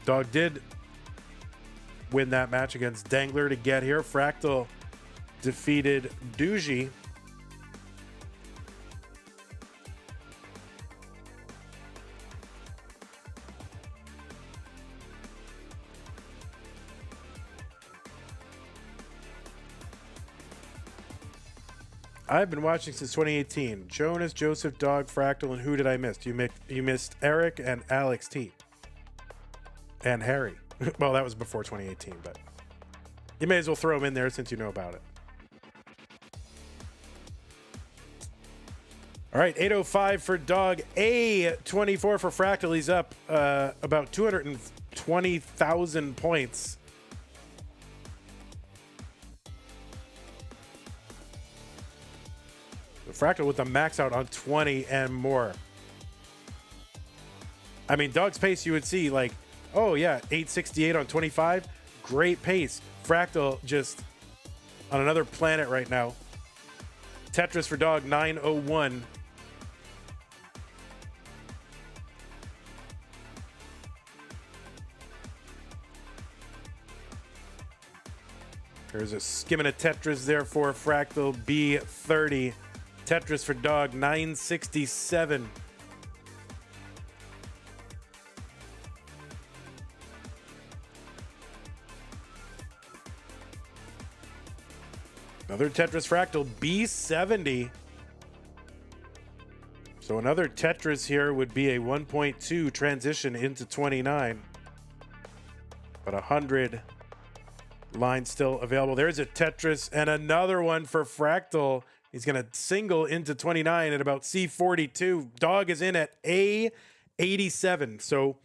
Dog did win that match against Dangler to get here. Fractal defeated Duzy. I've been watching since 2018. Jonas, Joseph, Dog, Fractal, and who did I miss? You missed Eric and Alex T. And Harry. Well, that was before 2018, but You may as well throw them in there since you know about it. All right, 805 for Dog. A24 for Fractal. He's up about 220,000 points. The Fractal with the max out on 20 and more. I mean, Dog's pace, you would see like, oh yeah, 868 on 25. Great pace. Fractal just on another planet right now. Tetris for Dog, 901. There's a skimming of Tetris there for Fractal, B30. Tetris for Dog, 967. Another Tetris Fractal, B70. So another Tetris here would be a 1.2 transition into 29. But 100 lines still available. There's a Tetris and another one for Fractal. He's going to single into 29 at about C42. Dog is in at A87. So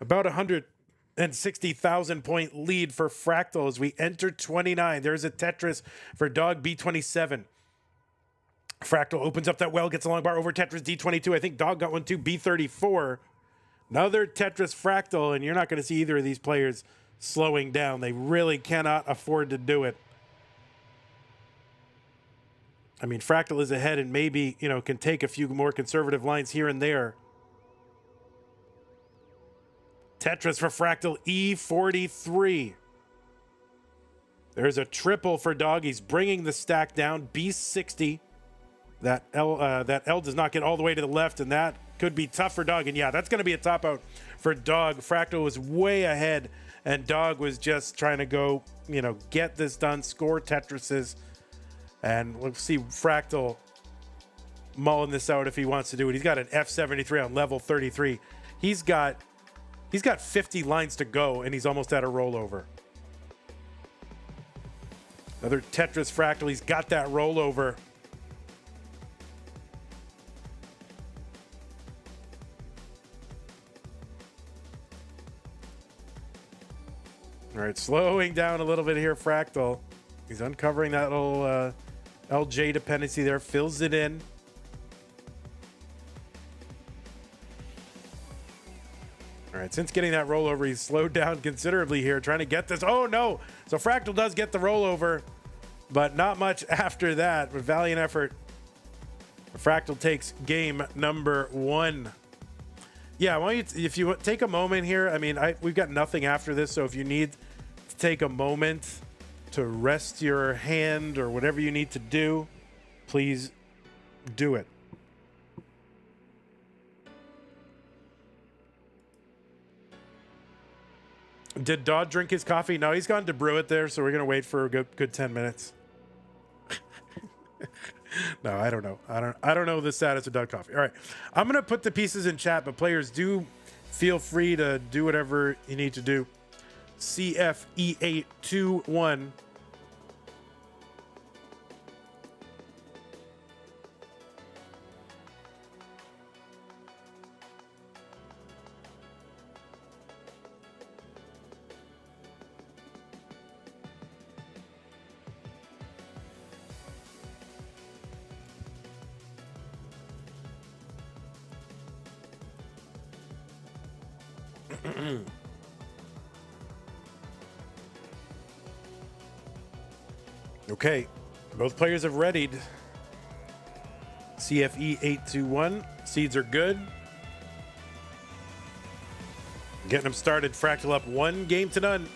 about 160,000 point lead for Fractal as we enter 29. There's a Tetris for Dog, B27. Fractal opens up that well, gets a long bar over Tetris, D22. I think Dog got one too, B34. Another Tetris Fractal, and you're not going to see either of these players slowing down. They really cannot afford to do it. I mean, Fractal is ahead and maybe, can take a few more conservative lines here and there. Tetris for Fractal, E43. There's a triple for Dog. He's bringing the stack down, B60. That L does not get all the way to the left, and that could be tough for Dog. And yeah, that's going to be a top out for Dog. Fractal was way ahead, and Dog was just trying to go, get this done, score Tetrises. And we'll see Fractal mulling this out if he wants to do it. He's got an F73 on level 33. He's got 50 lines to go, and he's almost at a rollover. Another Tetris Fractal. He's got that rollover. All right, slowing down a little bit here, Fractal. He's uncovering that little LJ dependency there, fills it in. All right, since getting that rollover, he's slowed down considerably here, trying to get this. Oh, no. So Fractal does get the rollover, but not much after that. But valiant effort. Fractal takes game number 1. Yeah, if you take a moment here, I mean, we've got nothing after this, so if you need to take a moment to rest your hand or whatever you need to do, please do it. Did Dodd drink his coffee? No, he's gone to brew it there, so we're going to wait for a good 10 minutes. No, I don't know. I don't know the status of Dodd coffee. All right. I'm going to put the pieces in chat, but players do feel free to do whatever you need to do. CFE821. Okay, both players have readied. CFE 821. Seeds are good. Getting them started. Fractal up 1-0.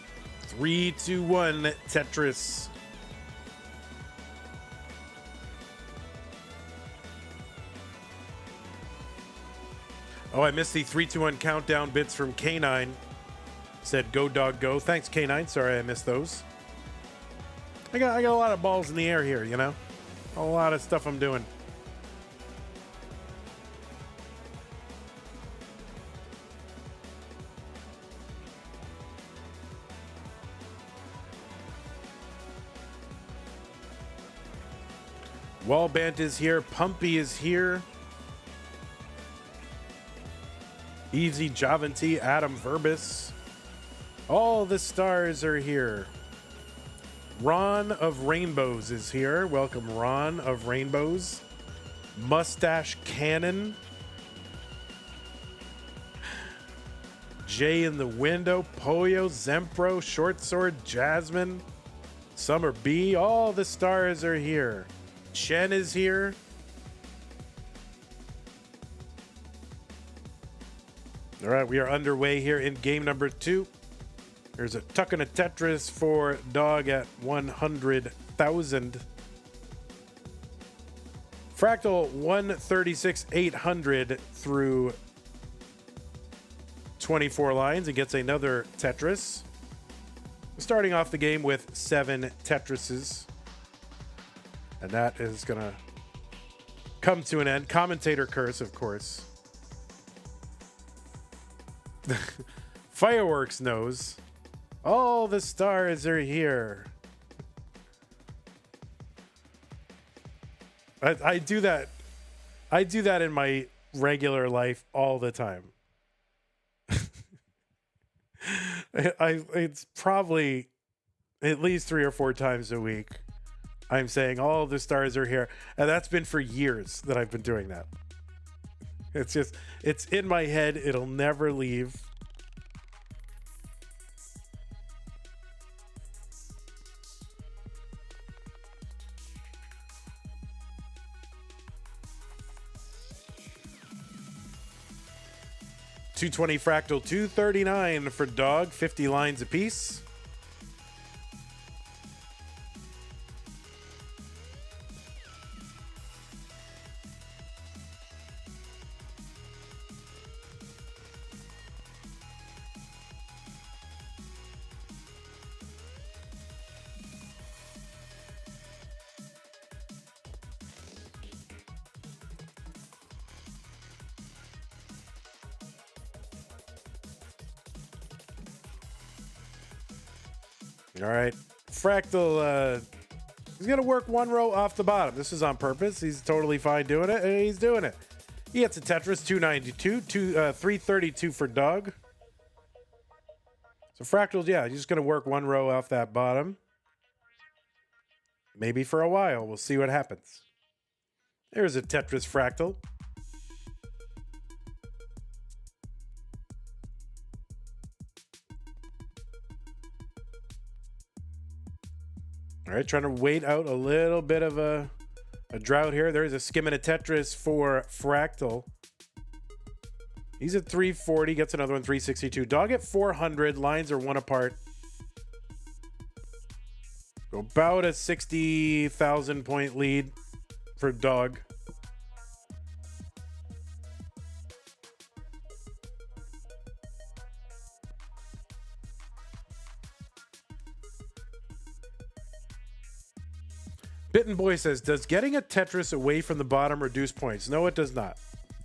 3-1 Tetris. Oh, I missed the 3-2-1 countdown bits from K9. Said go dog go. Thanks, K9. Sorry I missed those. I got a lot of balls in the air here, A lot of stuff I'm doing. Wallbant is here. Pumpy is here. Easy Javanti, Adam Verbis. All the stars are here. Ron of Rainbows is here. Welcome, Ron of Rainbows. Mustache Cannon. Jay in the Window. Poyo, Zempro, Short Sword, Jasmine. Summer B. All the stars are here. Chen is here. All right, we are underway here in game number 2. There's a tuck and a Tetris for Dog at 100,000. Fractal 136,800 through 24 lines and gets another Tetris. Starting off the game with 7 Tetrises. And that is going to come to an end. Commentator curse, of course. Fireworks knows. All the stars are here. I do that. I do that in my regular life all the time. It's probably at least 3 or 4 times a week. I'm saying all the stars are here. And that's been for years that I've been doing that. It's in my head. It'll never leave. $220 Fractal, $239 for Dog, 50 lines apiece. All right. Fractal, he's going to work 1 row off the bottom. This is on purpose. He's totally fine doing it, and he's doing it. He gets a Tetris, 292, 332 for Dog. So Fractal's, yeah, he's just going to work 1 row off that bottom. Maybe for a while. We'll see what happens. There's a Tetris Fractal. All right, trying to wait out a little bit of a drought here. There's a skim and a Tetris for Fractal. He's at 340, gets another one, 362. Dog at 400, lines are 1 apart. So about a 60,000 point lead for Dog. Bitten Boy says, does getting a Tetris away from the bottom reduce points? No, it does not.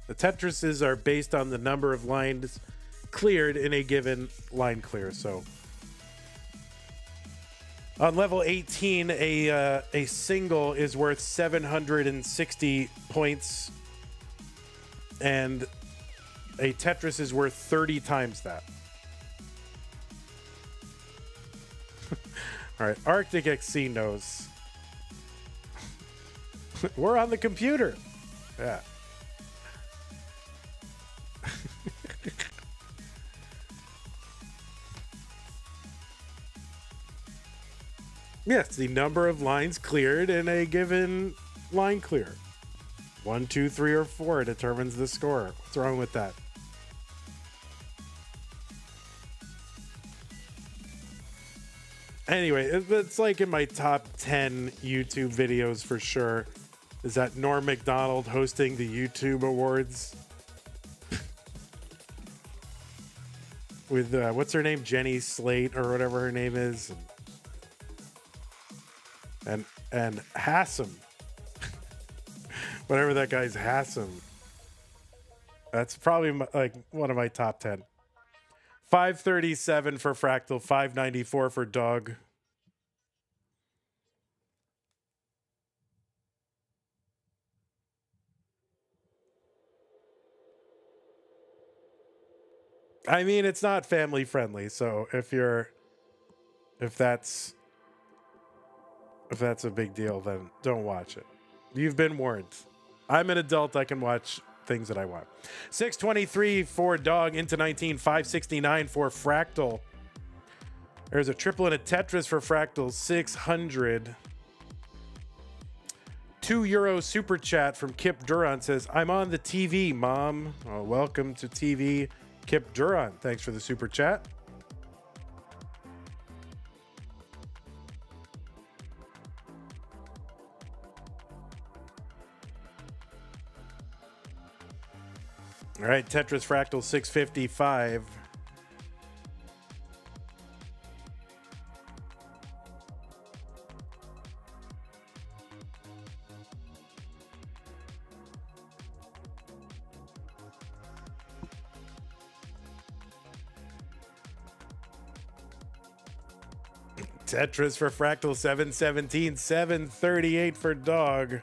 The Tetrises are based on the number of lines cleared in a given line clear. So on level 18, a single is worth 760 points, and a Tetris is worth 30 times that. All right, Arctic XC knows. We're on the computer. Yeah. Yes, the number of lines cleared in a given line clear. 1, 2, 3, or 4 determines the score. What's wrong with that? Anyway, it's like in my top 10 YouTube videos for sure. Is that Norm Macdonald hosting the YouTube Awards? With, what's her name? Jenny Slate or whatever her name is. And Hassam. Whatever that guy's Hassam. That's probably like one of my top 10. 537 for Fractal, 594 for Dog. I mean, it's not family friendly. So if that's a big deal, then don't watch it. You've been warned. I'm an adult. I can watch things that I want. 623 for Dog into 19. 569 for Fractal. There's a triple and a Tetris for Fractal. 600. €2 super chat from Kip Duran says, I'm on the TV, Mom. Oh, welcome to TV, Kip Duran. Thanks for the super chat. All right, Tetris Fractal 655. Tetris for Fractal 717, 738 for Dog.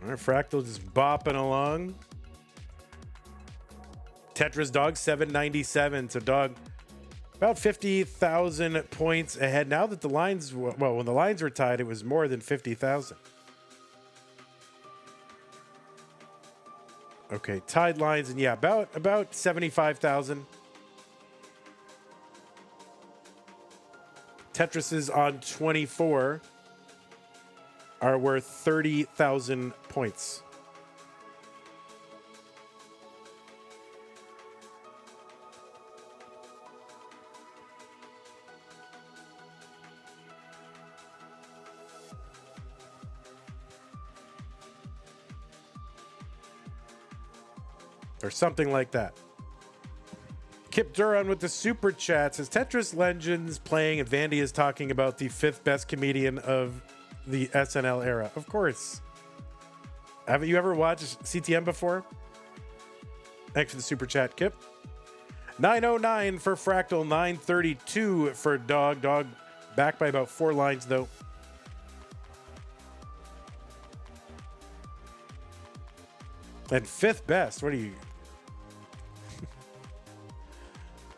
All right, Fractal just bopping along. Tetris Dog 797. So Dog about 50,000 points ahead. Now that the lines, well, when the lines were tied, it was more than 50,000. Okay, tied lines, and yeah, about 75,000. Tetrises on 24 are worth 30,000 points. Or something like that. Kip Duran with the super chat says Tetris Legends playing and Vandy is talking about the 5th best comedian of the SNL era. Of course. Haven't you ever watched CTM before? Thanks for the super chat, Kip. 909 for Fractal, 932 for Dog. Dog back by about 4 lines though. And 5th best. What are you?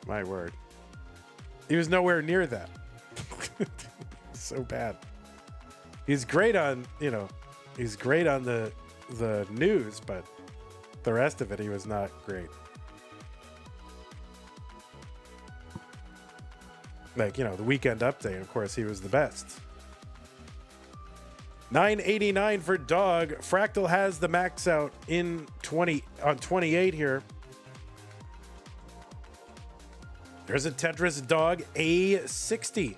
My word. He was nowhere near that. So bad. He's great on, he's great on the news, but the rest of it, he was not great. Like, the weekend update, of course, he was the best. 989 for Dog. Fractal has the max out on 28 here. There's a Tetris Dog A60.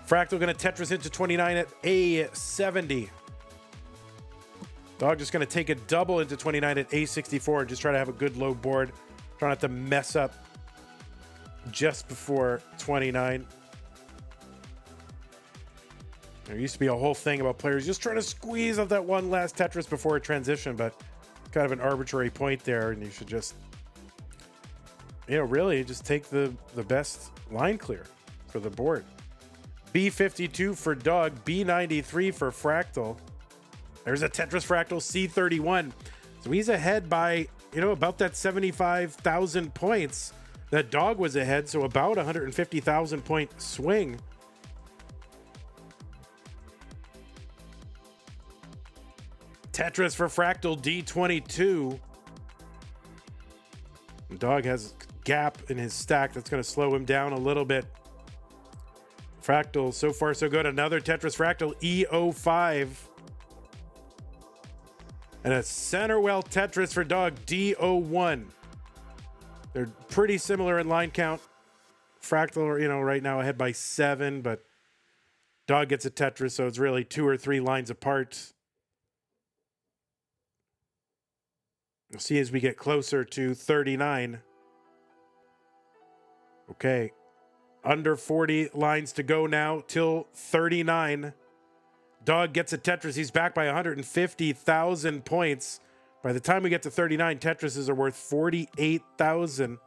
Fractal going to Tetris into 29 at A70. Dog just going to take a double into 29 at A64 and just try to have a good low board. Try not to mess up just before 29. There used to be a whole thing about players just trying to squeeze out that one last Tetris before a transition, but kind of an arbitrary point there, and you should just, really just take the best line clear for the board. B52 for Dog, B93 for Fractal. There's a Tetris Fractal C31. So he's ahead by, about that 75,000 points. That Dog was ahead, so about 150,000 point swing. Tetris for Fractal D22. Dog has a gap in his stack that's going to slow him down a little bit. Fractal, so far so good. Another Tetris Fractal E05. And a center well Tetris for Dog D01. They're pretty similar in line count. Fractal, right now ahead by 7, but Dog gets a Tetris, so it's really 2 or 3 lines apart. We'll see as we get closer to 39. Okay. Under 40 lines to go now till 39. Dog gets a Tetris. He's back by 150,000 points. By the time we get to 39, Tetrises are worth 48,000.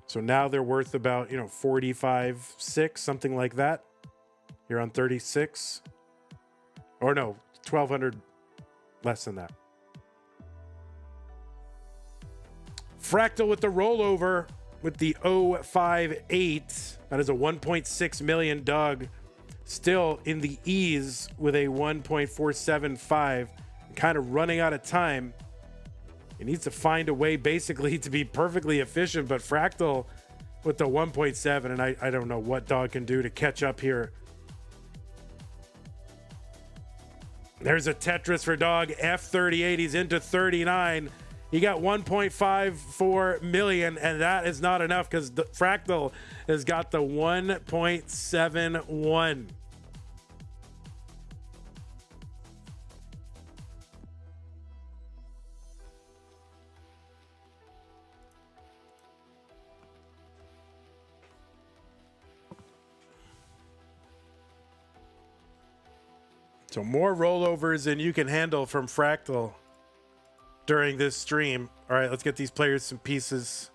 So now they're worth about, 45, 6, something like that. You're on 36. Or no, 1,200 less than that. Fractal with the rollover with the 058. That is a 1.6 million dog. Still in the ease with a 1.475. Kind of running out of time. He needs to find a way basically to be perfectly efficient, but Fractal with the 1.7, and I don't know what dog can do to catch up here. There's a Tetris for dog, F38. He's into 39. He got 1.54 million, and that is not enough because Fractal has got the 1.71. So more rollovers than you can handle from Fractal during this stream. All right, let's get these players some pieces.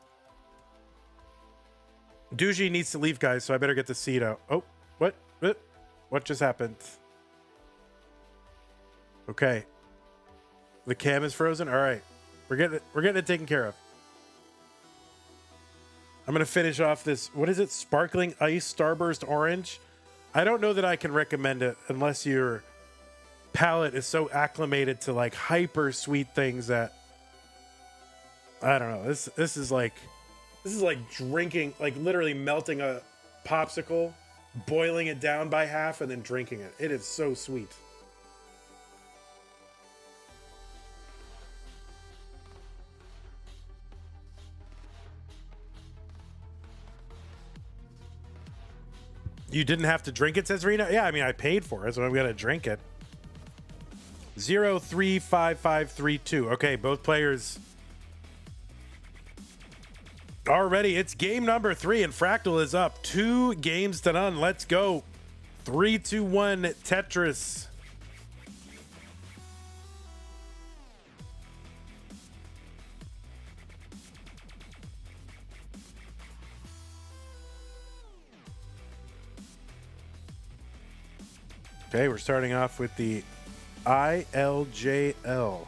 Duzy needs to leave, guys, so I better get the seat out. Oh, what? What just happened? Okay. The cam is frozen. All right. We're getting it taken care of. I'm going to finish off this. What is it? Sparkling Ice Starburst Orange. I don't know that I can recommend it unless your palate is so acclimated to like hyper sweet things that I don't know. This is like drinking, like literally melting a popsicle, boiling it down by half, and then drinking it. It is so sweet. You didn't have to drink it, says Rena. Yeah, I mean, I paid for it, so I'm gonna drink it. 035532. Okay, both players are ready. It's game number 3, and Fractal is up 2 games to none. Let's go. 3, 2, 1, Tetris. Okay, we're starting off with the ILJL.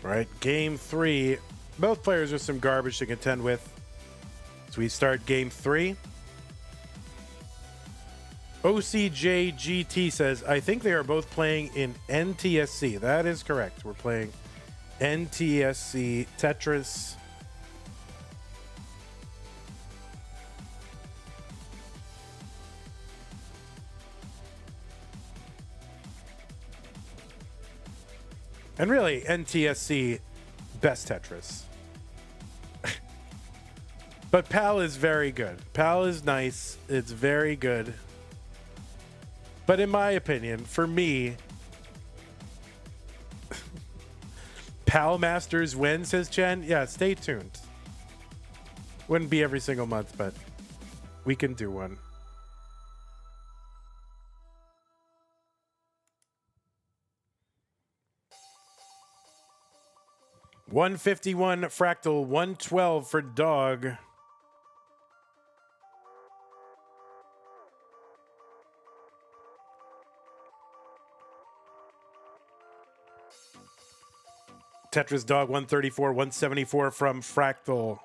All right, game 3. Both players with some garbage to contend with. So we start game 3. OCJGT says, I think they are both playing in NTSC. That is correct. We're playing NTSC Tetris. And really, NTSC, best Tetris. But PAL is very good. PAL is nice. It's very good. But in my opinion, for me, PAL Masters win, says Chen. Yeah, stay tuned. Wouldn't be every single month, but we can do one. $151 Fractal, $112 for dog. Tetris dog, 134, 174 from Fractal.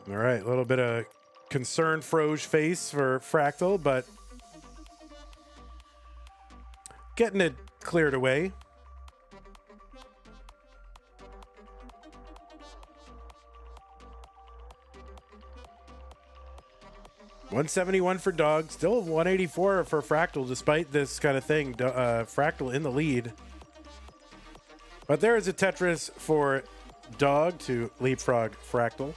All right, a little bit of concerned Froge face for Fractal, but getting it cleared away. $171 for dog, still $184 for Fractal despite this kind of thing. Fractal in the lead. But there is a Tetris for Dog to leapfrog Fractal.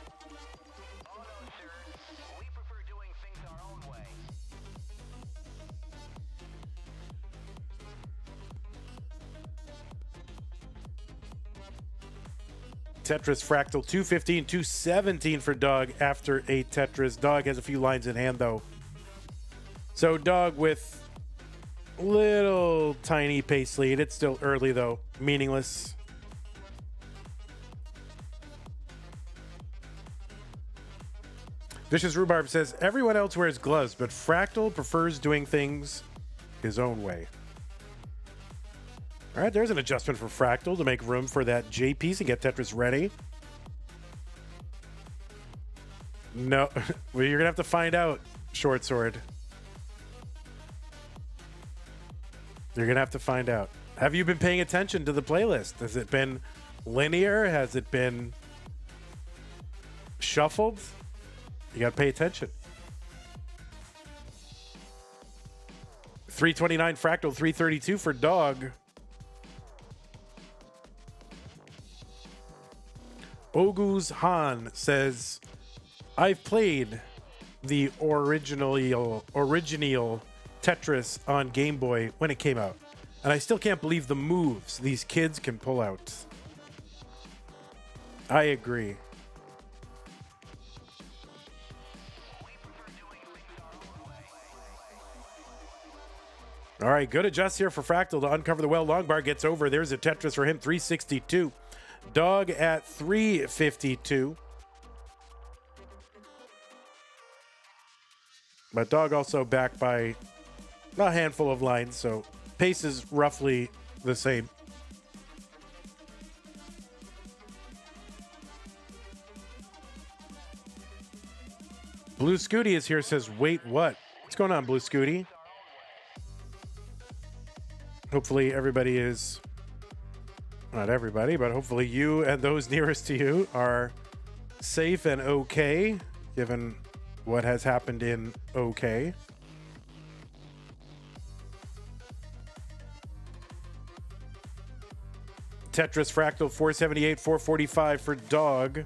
Tetris Fractal 215, 217 for Dog after a Tetris. Dog has a few lines in hand though. So Dog with little tiny pace lead. It's still early though. Meaningless. Vicious Rhubarb says, everyone else wears gloves, but Fractal prefers doing things his own way. All right, there's an adjustment for Fractal to make room for that J piece and get Tetris ready. No, well, you're going to have to find out, Short Sword. You're going to have to find out. Have you been paying attention to the playlist? Has it been linear? Has it been shuffled? You got to pay attention. 329 Fractal, 332 for Dog. Oguz Han says, I've played the original Tetris on Game Boy when it came out, and I still can't believe the moves these kids can pull out. I agree. All right, good adjust here for Fractal to uncover the well. Long bar gets over. There's a Tetris for him, 362. Dog at 352. But Dog also backed by a handful of lines, so pace is roughly the same. Blue Scooty is here, says, wait, what? What's going on, Blue Scooty? Hopefully everybody is... Not everybody, but hopefully you and those nearest to you are safe and okay, given what has happened in OK. Tetris Fractal 478, 445 for Dog.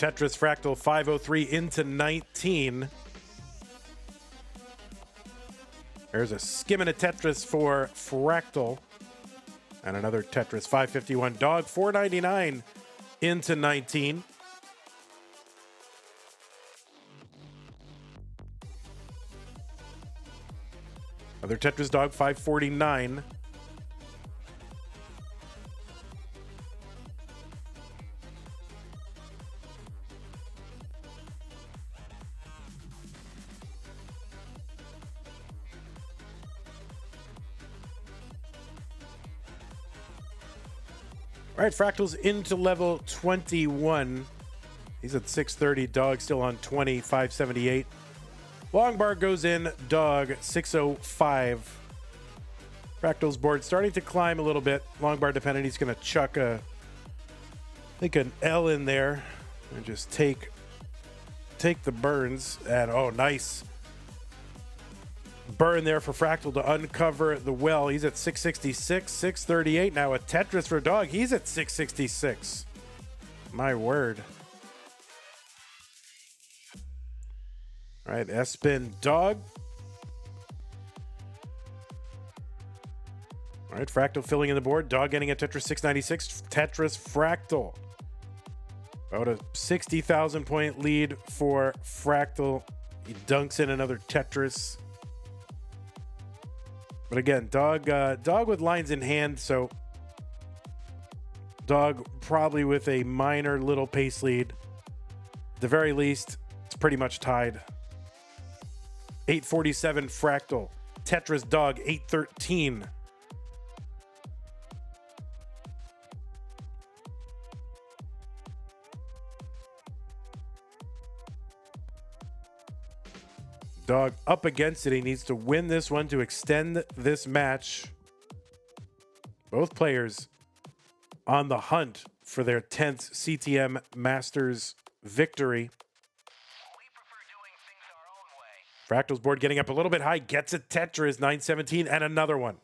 Tetris Fractal 503 into 19. There's a skim and a Tetris for Fractal. And another Tetris 551. Dog 499 into 19. Another Tetris Dog 549. All right, Fractal's into level 21. He's at 630. Dog still on 20, 578. Long bar goes in. Dog 605. Fractal's board starting to climb a little bit. Long bar dependent. He's going to chuck I think an L in there and just take the burns. And oh, nice burn there for Fractal to uncover the well. He's at 666, 638. Now a Tetris for Dog. He's at 666. My word. All right, S-spin Dog. All right, Fractal filling in the board. Dog getting a Tetris 696. Tetris Fractal. About a 60,000 point lead for Fractal. He dunks in another Tetris. But again, Dog with lines in hand, so Dog probably with a minor little pace lead. At the very least, it's pretty much tied. 847 Fractal. Tetris Dog 813. Dog up against it. He needs to win this one to extend this match. Both players on the hunt for their 10th CTM Masters victory. Fractal's board getting up a little bit high, gets a Tetris, 917, and another one.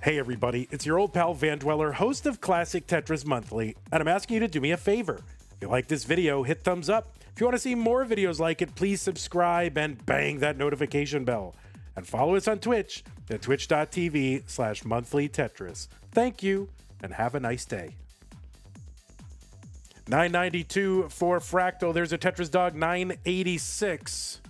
Hey everybody, it's your old pal Van Dweller, host of Classic Tetris Monthly, and I'm asking you to do me a favor. If you like this video, hit thumbs up. If you want to see more videos like it, please subscribe and bang that notification bell. And follow us on Twitch at twitch.tv/monthlytetris. Thank you, and have a nice day. 992 for Fractal. There's a Tetris dog, 986.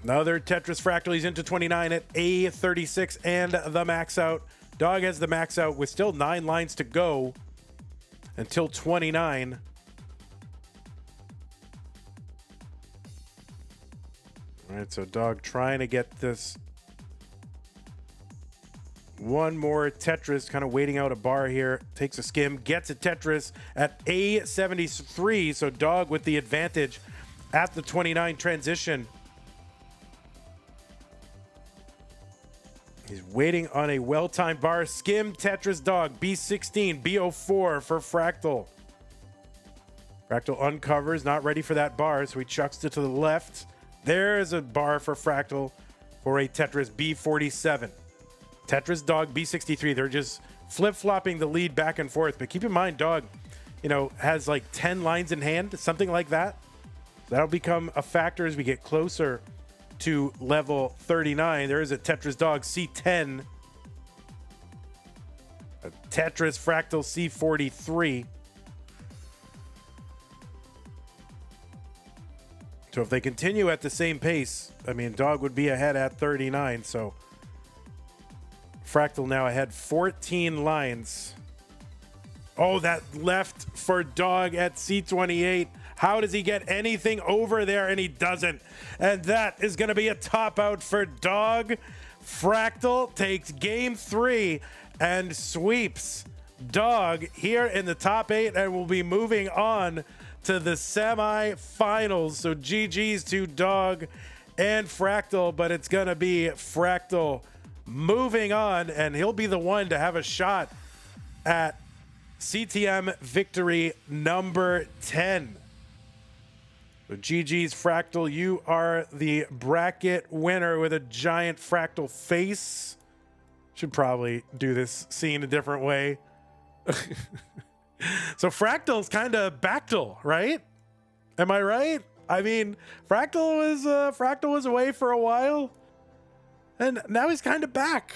Another Tetris Fractal. He's into 29 at A36 and the max out. Dog has the max out with still 9 lines to go until 29. All right, so Dog trying to get this one more Tetris, kind of waiting out a bar here. Takes a skim, gets a Tetris at A73. So Dog with the advantage at the 29 transition. He's waiting on a well-timed bar. Skim Tetris Dog, B16, B04 for Fractal. Fractal uncovers, not ready for that bar, so he chucks it to the left. There's a bar for Fractal for a Tetris B47. Tetris Dog B63. They're just flip-flopping the lead back and forth. But keep in mind, Dog, has like 10 lines in hand, something like that. That'll become a factor as we get closer to level 39. There is a Tetris Dog C10. A Tetris Fractal C43. So if they continue at the same pace, I mean, Dog would be ahead at 39, so Fractal now ahead 14 lines. Oh, that left for Dog at C28. How does he get anything over there? And he doesn't. And that is going to be a top out for Dog. Fractal takes game 3 and sweeps Dog here in the top 8 and will be moving on to the semi-finals. So GG's to Dog and Fractal, but it's going to be Fractal moving on, and he'll be the one to have a shot at CTM victory number 10. So GG's Fractal, you are the bracket winner with a giant Fractal face. Should probably do this scene a different way. So Fractal's kind of Bactal, right? Am I right? I mean, Fractal was away for a while, and now he's kind of back.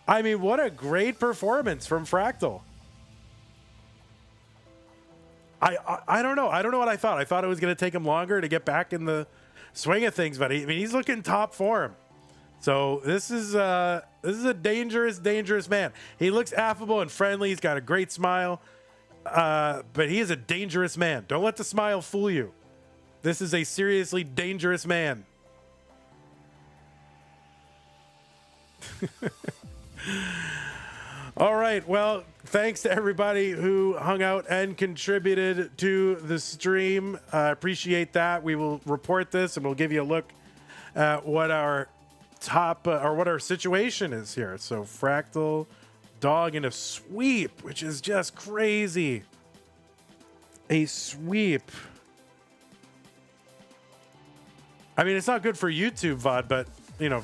I mean, what a great performance from Fractal. I don't know. I don't know what I thought. I thought it was going to take him longer to get back in the swing of things, but he's looking top form. So this is a dangerous man. He looks affable and friendly. He's got a great smile, but he is a dangerous man. Don't let the smile fool you. This is a seriously dangerous man. All right. Well, thanks to everybody who hung out and contributed to the stream. I appreciate that. We will report this and we'll give you a look at what our what our situation is here. So Fractal, Dog in a sweep, which is just crazy. A sweep. I mean, it's not good for YouTube VOD, but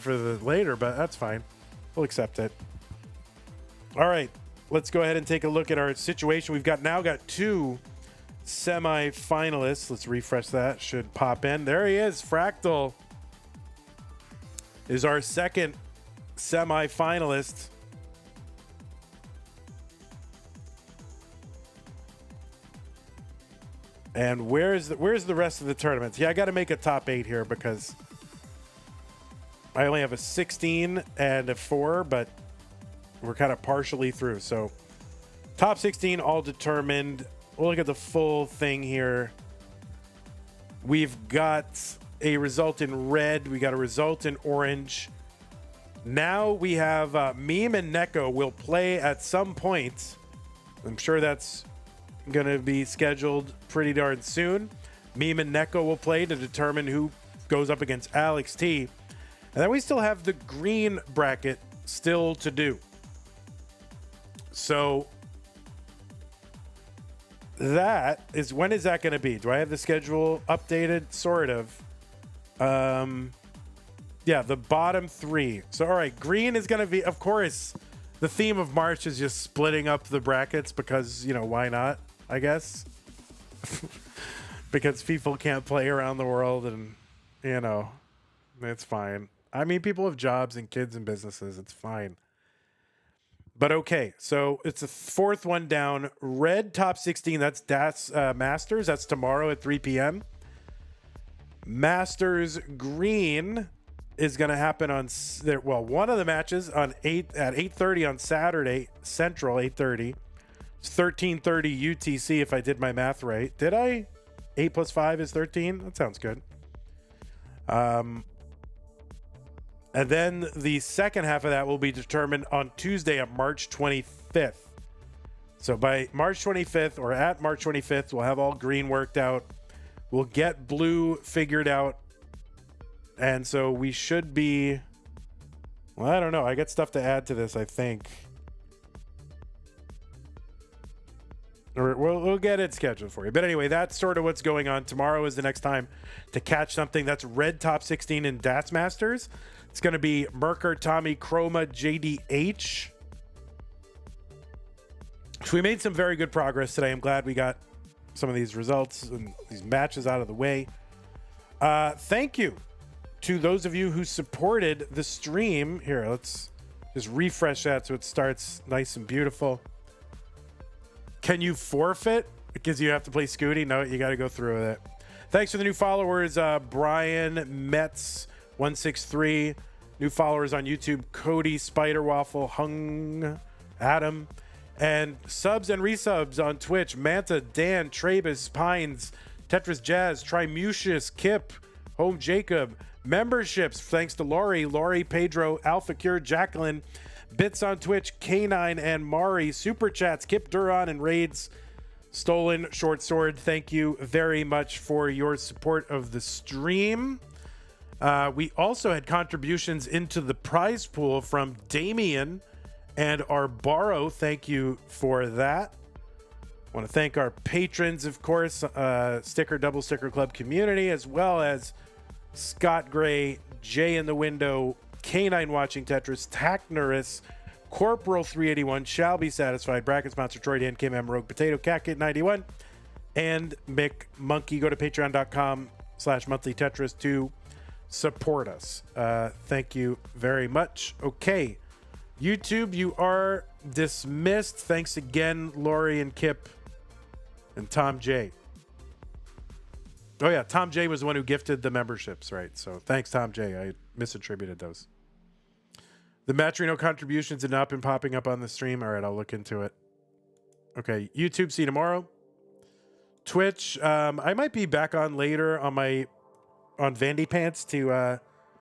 for the later, but that's fine. We'll accept it. All right, let's go ahead and take a look at our situation. We've now got 2 semi-finalists. Let's refresh that. Should pop in. There he is. Fractal is our second semi-finalist. And where's the rest of the tournaments? Yeah, I got to make a top 8 here because I only have a 16 and a 4, but we're kind of partially through. So top 16 all determined. We'll look at the full thing here. We've got a result in red. We got a result in orange. Now we have Meme and Neko will play at some point. I'm sure that's going to be scheduled pretty darn soon. Meme and Neko will play to determine who goes up against Alex T. And then we still have the green bracket still to do. So that is, when is that going to be? Do I have the schedule updated? Sort of. Yeah, the bottom three. So, all right, green is going to be, of course, the theme of March is just splitting up the brackets because, you know, why not, I guess? Because people can't play around the world and, you know, it's fine. I mean, people have jobs and kids and businesses. It's fine. But okay, so it's the fourth one down. Red top 16, that's Masters. That's tomorrow at 3 p.m. Masters green is going to happen on, well, one of the matches at 8:30 on Saturday, Central, 8:30. It's 13:30 UTC if I did my math right. Did I? 8 plus 5 is 13? That sounds good. And then the second half of that will be determined on Tuesday on March 25th. So by March 25th or at March 25th, we'll have all green worked out. We'll get blue figured out. And so we should be, well, I don't know. I got stuff to add to this, I think. Or we'll get it scheduled for you. But anyway, that's sort of what's going on. Tomorrow is the next time to catch something. That's red top 16 in DATS Masters. It's going to be Merker, Tommy, Chroma, JDH. So we made some very good progress today. I'm glad we got some of these results and these matches out of the way. Thank you to those of you who supported the stream. Here, let's just refresh that so it starts nice and beautiful. Can you forfeit because you have to play Scooty? No, you got to go through with it. Thanks for the new followers, Brian Metz 163. New followers on YouTube, Cody, Spider Waffle, Hung, Adam, and subs and resubs on Twitch, Manta, Dan, Travis, Pines, Tetris Jazz, Trimucius, Kip, Home Jacob. Memberships, thanks to Laurie, Pedro, Alpha Cure, Jacqueline, Bits on Twitch, K9 and Mari. Super chats, Kip Duran and Raids, Stolen, Short Sword. Thank you very much for your support of the stream. We also had contributions into the prize pool from Damien and Arbaro. Thank you for that. I want to thank our patrons, of course, Double Sticker Club community, as well as Scott Gray, Jay in the Window, K9 Watching Tetris, Tacknerus, Corporal 381, Shall Be Satisfied, Bracket Sponsor Troy Dan, KMM Rogue Potato, Catkit 91, and Mick Monkey. Go to patreon.com/monthly Tetris to support us. Thank you very much. Okay, YouTube, you are dismissed. Thanks again, Lori and Kip and Tom J. Oh yeah, Tom J was the one who gifted the memberships, right? So thanks, Tom J. I misattributed those. The Matrino contributions had not been popping up on the stream. All right, I'll look into it. Okay, YouTube, see you tomorrow. Twitch, I might be back on later on Vandy Pants to